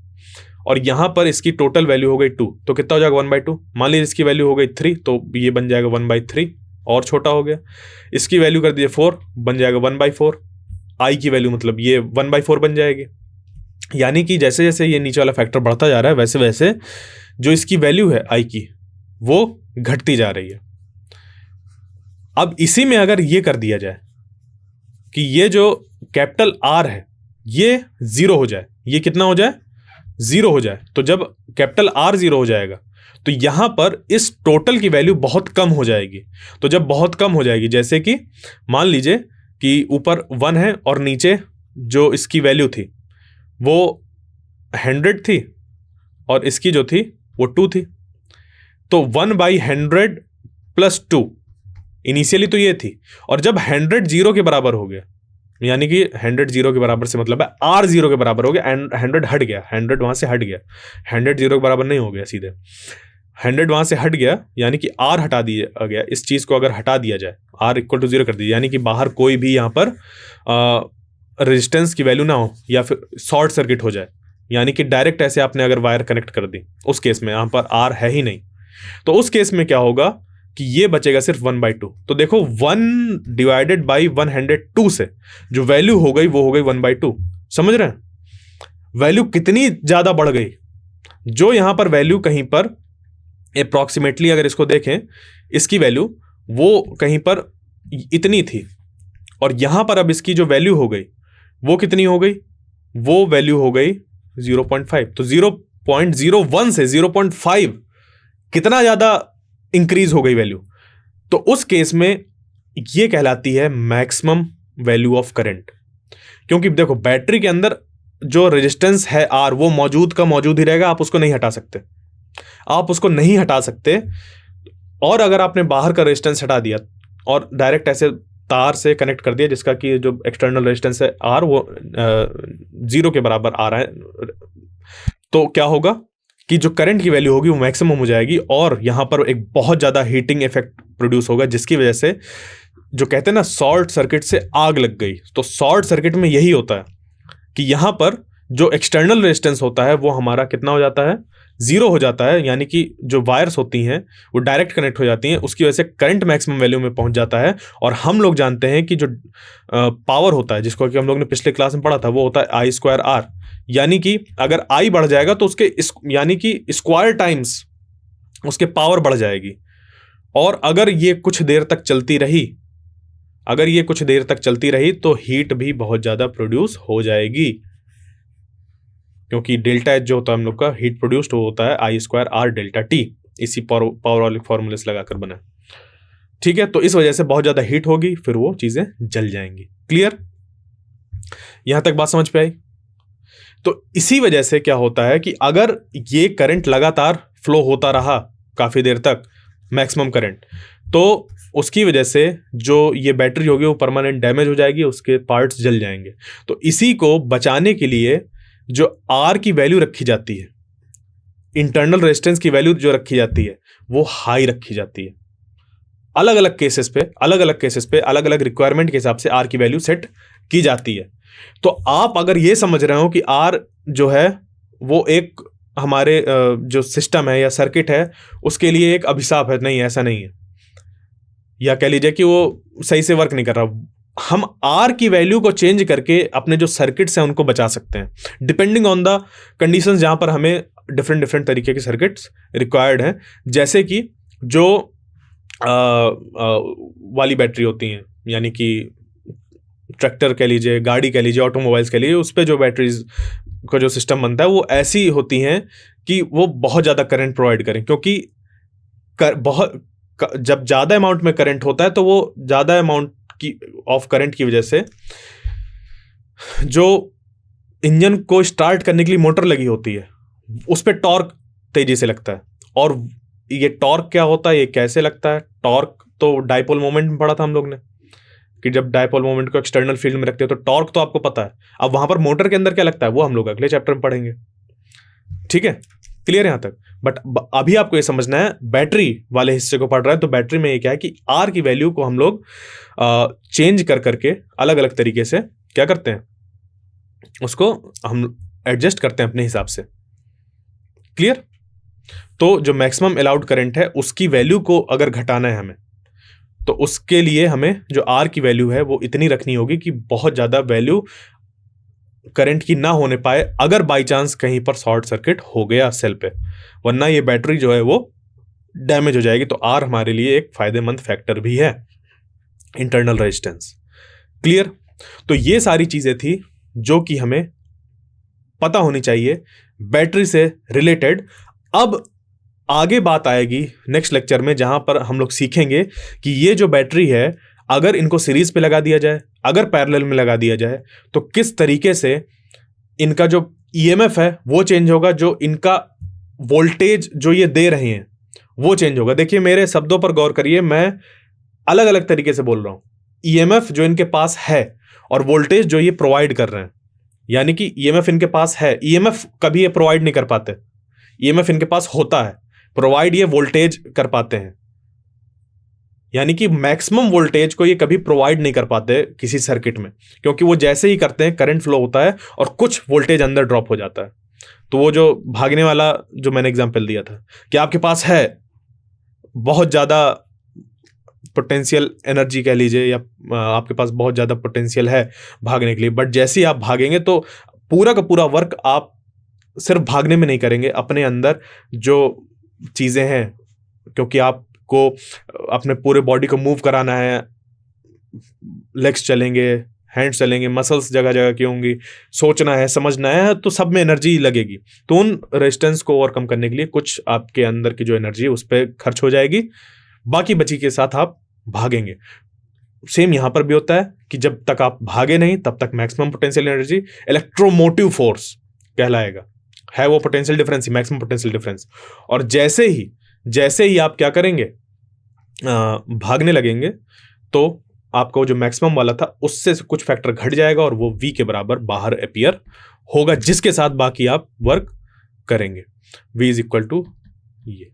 S1: और यहां पर इसकी टोटल वैल्यू हो गई 2, तो कितना हो जाएगा 1/2। मान लीजिए इसकी वैल्यू हो गई 3, तो ये बन जाएगा 1/3 और छोटा हो गया। इसकी वैल्यू कर दीजिए 4, बन जाएगा 1/4। आई की वैल्यू मतलब ये 1/4 बन जाएगी। यानी कि जैसे जैसे ये नीचे वाला फैक्टर बढ़ता जा रहा है वैसे वैसे जो इसकी वैल्यू है आई की वो घटती जा रही है। अब इसी में अगर ये कर दिया जाए कि ये जो कैपिटल आर है ये 0 हो जाए, ये कितना हो जाए 0 हो जाए, तो जब कैपिटल आर 0 हो जाएगा तो यहां पर इस टोटल की वैल्यू बहुत कम हो जाएगी। तो जब बहुत कम हो जाएगी, जैसे कि मान लीजिए कि ऊपर 1 है और नीचे जो इसकी वैल्यू थी वो 100 थी और इसकी जो थी वो 2 थी, तो 1/100 प्लस 2 इनिशियली तो ये थी, और जब 100 0 के बराबर हो गया, यानी कि 100 0 के बराबर से मतलब है R 0 के बराबर हो गया एंड 100 हट गया, 100 वहां से हट गया, 100 0 के बराबर नहीं हो गया, सीधे 100 वहां से हट गया, यानी कि R हटा दिया गया। इस चीज को अगर हटा दिया जाए, R = 0 कर दीजिए, यानी कि बाहर कोई भी यहाँ पर रेजिस्टेंस की वैल्यू ना हो या फिर शॉर्ट सर्किट हो जाए, यानी कि डायरेक्ट ऐसे आपने अगर वायर कनेक्ट कर दी, उस केस में यहाँ पर R है ही नहीं, तो उस केस में क्या होगा कि ये बचेगा सिर्फ 1/2। तो देखो 1/102 से जो वैल्यू हो गई वो हो गई 1/2। समझ रहे हैं वैल्यू कितनी ज्यादा बढ़ गई। जो यहां पर वैल्यू कहीं पर अप्रॉक्सीमेटली अगर इसको देखें, इसकी वैल्यू वो कहीं पर इतनी थी और यहां पर अब इसकी जो वैल्यू हो गई वो कितनी हो गई, वो वैल्यू हो गई 0.5। तो 0.01 से 0.5 कितना ज्यादा इंक्रीज हो गई वैल्यू। तो उस केस में ये कहलाती है मैक्सिमम वैल्यू ऑफ करंट, क्योंकि देखो बैटरी के अंदर जो रेजिस्टेंस है R वो मौजूद का मौजूद ही रहेगा, आप उसको नहीं हटा सकते, आप उसको नहीं हटा सकते। और अगर आपने बाहर का रेजिस्टेंस हटा दिया और डायरेक्ट ऐसे तार से कनेक्ट कर दिया जिसका कि जो एक्सटर्नल रेजिस्टेंस है R वो 0 के बराबर आ रहा है, तो क्या होगा कि जो करंट की वैल्यू होगी वो मैक्सिमम हो जाएगी और यहां पर एक बहुत ज्यादा हीटिंग इफेक्ट प्रोड्यूस होगा, जिसकी वजह से जो कहते हैं ना शॉर्ट सर्किट से आग लग गई। तो शॉर्ट सर्किट में यही होता है कि यहां पर जो एक्सटर्नल रेजिस्टेंस होता है वो हमारा कितना हो जाता है 0 हो जाता है, यानी कि जो वायर्स होती हैं वो डायरेक्ट कनेक्ट हो जाती हैं, उसकी वजह से करंट मैक्सिमम वैल्यू में पहुंच जाता है। और हम लोग जानते हैं कि जो पावर होता है जिसको कि हम लोग ने पिछले क्लास में पढ़ा था वो होता है I²R, यानी कि अगर I बढ़ जाएगा तो उसके यानी कि स्क्वायर टाइम्स उसके पावर बढ़ जाएगी। और अगर ये कुछ देर तक चलती रही तो हीट भी बहुत ज्यादा प्रोड्यूस हो जाएगी, क्योंकि डेल्टा H जो होता है हम लोग का हीट प्रोड्यूस्ड होता है I²R डेल्टा T, इसी पावर वाले फॉर्मूले से लगाकर बना। ठीक है, तो इस वजह से बहुत ज्यादा हीट होगी, फिर वो चीजें जल जाएंगी। क्लियर, यहां तक बात समझ पे आई। तो इसी वजह से क्या होता है कि अगर ये करंट लगातार फ्लो होता रहा काफी देर तक मैक्सिमम करंट, तो उसकी वजह से जो ये बैटरी होगी वो परमानेंट डैमेज हो जाएगी, उसके पार्ट्स जल जाएंगे। तो इसी को बचाने के लिए जो R की वैल्यू रखी जाती है, इंटरनल रेजिस्टेंस की वैल्यू जो रखी जाती है वो हाई रखी जाती है। अलग अलग केसेस पे अलग अलग रिक्वायरमेंट के हिसाब से R की वैल्यू सेट की जाती है। तो आप अगर ये समझ रहे हो कि R जो है वो एक हमारे जो सिस्टम है या सर्किट है उसके लिए एक अभिशाप है, नहीं, ऐसा नहीं है। या कह लीजिए कि वो सही से वर्क नहीं कर रहा, हम R की वैल्यू को चेंज करके अपने जो सर्किट्स हैं उनको बचा सकते हैं, डिपेंडिंग ऑन द कंडीशंस जहां पर हमें डिफरेंट तरीके के सर्किट्स रिक्वायर्ड हैं। जैसे कि जो वाली बैटरी होती हैं, यानी कि ट्रैक्टर कह लीजिए, गाड़ी कह लीजिए, ऑटोमोबाइल्स कह लीजिए, उस पर जो बैटरीज का जो सिस्टम बनता है वो ऐसी होती हैं कि वो बहुत ज़्यादा करंट प्रोवाइड करें, क्योंकि जब ज़्यादा अमाउंट में करंट होता है तो वो ज़्यादा अमाउंट की ऑफ करंट की वजह से जो इंजन को स्टार्ट करने के लिए मोटर लगी होती है उस पर टॉर्क तेजी से लगता है। और ये टॉर्क क्या होता है, ये कैसे लगता है? टॉर्क तो डाइपोल मोमेंट में पढ़ा था हम लोग ने कि जब डाइपोल मोमेंट को एक्सटर्नल फील्ड में रखते हैं तो टॉर्क तो आपको पता है। अब वहां पर मोटर के अंदर क्या लगता है वो हम लोग अगले चैप्टर में पढ़ेंगे। ठीक है, क्लियर यहां तक? बट अभी आपको ये समझना है, बैटरी वाले हिस्से को पढ़ रहा है तो बैटरी में ये क्या है कि R की वैल्यू को हम लोग चेंज कर करके अलग अलग तरीके से क्या करते हैं, उसको हम एडजस्ट करते हैं अपने हिसाब से। क्लियर? तो जो मैक्सिमम अलाउड करंट है उसकी वैल्यू को अगर घटाना है हमें, तो उसके लिए हमें जो आर की वैल्यू है वो इतनी रखनी होगी कि बहुत ज्यादा वैल्यू करंट की ना होने पाए अगर बाई चांस कहीं पर शॉर्ट सर्किट हो गया सेल पे, वरना ये बैटरी जो है वो डैमेज हो जाएगी। तो आर हमारे लिए एक फायदेमंद फैक्टर भी है, इंटरनल रेजिस्टेंस। क्लियर? तो ये सारी चीजें थी जो कि हमें पता होनी चाहिए बैटरी से रिलेटेड। अब आगे बात आएगी नेक्स्ट लेक्चर में, जहां पर हम लोग सीखेंगे कि ये जो बैटरी है अगर इनको सीरीज पे लगा दिया जाए, अगर पैरेलल में लगा दिया जाए, तो किस तरीके से इनका जो ईएमएफ है वो चेंज होगा, जो इनका वोल्टेज जो ये दे रहे हैं वो चेंज होगा। देखिए मेरे शब्दों पर गौर करिए, मैं अलग अलग तरीके से बोल रहा हूं। ईएमएफ जो इनके पास है और वोल्टेज जो ये प्रोवाइड कर रहे हैं, यानी कि ईएमएफ इनके पास है, ईएमएफ कभी ये प्रोवाइड नहीं कर पाते, ईएमएफ इनके पास होता है, प्रोवाइड ये वोल्टेज कर पाते हैं, यानी कि मैक्सिमम वोल्टेज को ये कभी प्रोवाइड नहीं कर पाते किसी सर्किट में, क्योंकि वो जैसे ही करते हैं करंट फ्लो होता है और कुछ वोल्टेज अंदर ड्रॉप हो जाता है। तो वो जो भागने वाला जो मैंने एग्जांपल दिया था कि आपके पास है बहुत ज्यादा पोटेंशियल एनर्जी कह लीजिए, या आपके पास बहुत ज्यादा पोटेंशियल है भागने के लिए, बट जैसे ही आप भागेंगे तो पूरा का पूरा वर्क आप सिर्फ भागने में नहीं करेंगे, अपने अंदर जो चीजें हैं, क्योंकि आपको अपने पूरे बॉडी को मूव कराना है, लेग्स चलेंगे, हैंड्स चलेंगे, मसल्स जगह जगह की होंगी, सोचना है, समझना है, तो सब में एनर्जी लगेगी। तो उन रेजिस्टेंस को ओवरकम करने के लिए कुछ आपके अंदर की जो एनर्जी है उस पर खर्च हो जाएगी, बाकी बची के साथ आप भागेंगे। सेम यहां पर भी होता है कि जब तक आप भागे नहीं तब तक maximum potential energy electromotive force कहलाएगा, है वो potential difference, maximum potential difference. और जैसे ही आप क्या करेंगे, भागने लगेंगे, तो आपको जो मैक्सिमम वाला था उससे कुछ फैक्टर घट जाएगा और वो V के बराबर बाहर अपीयर होगा, जिसके साथ बाकी आप वर्क करेंगे। V इज इक्वल टू ये।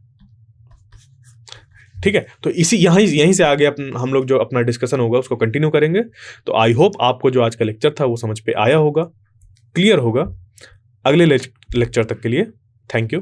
S1: ठीक है, तो यहीं से आगे हम लोग जो अपना डिस्कशन होगा उसको कंटिन्यू करेंगे। तो आई होप आपको जो आज का लेक्चर था वो समझ पे आया होगा, क्लियर होगा। अगले लेक्चर तक के लिए थैंक यू।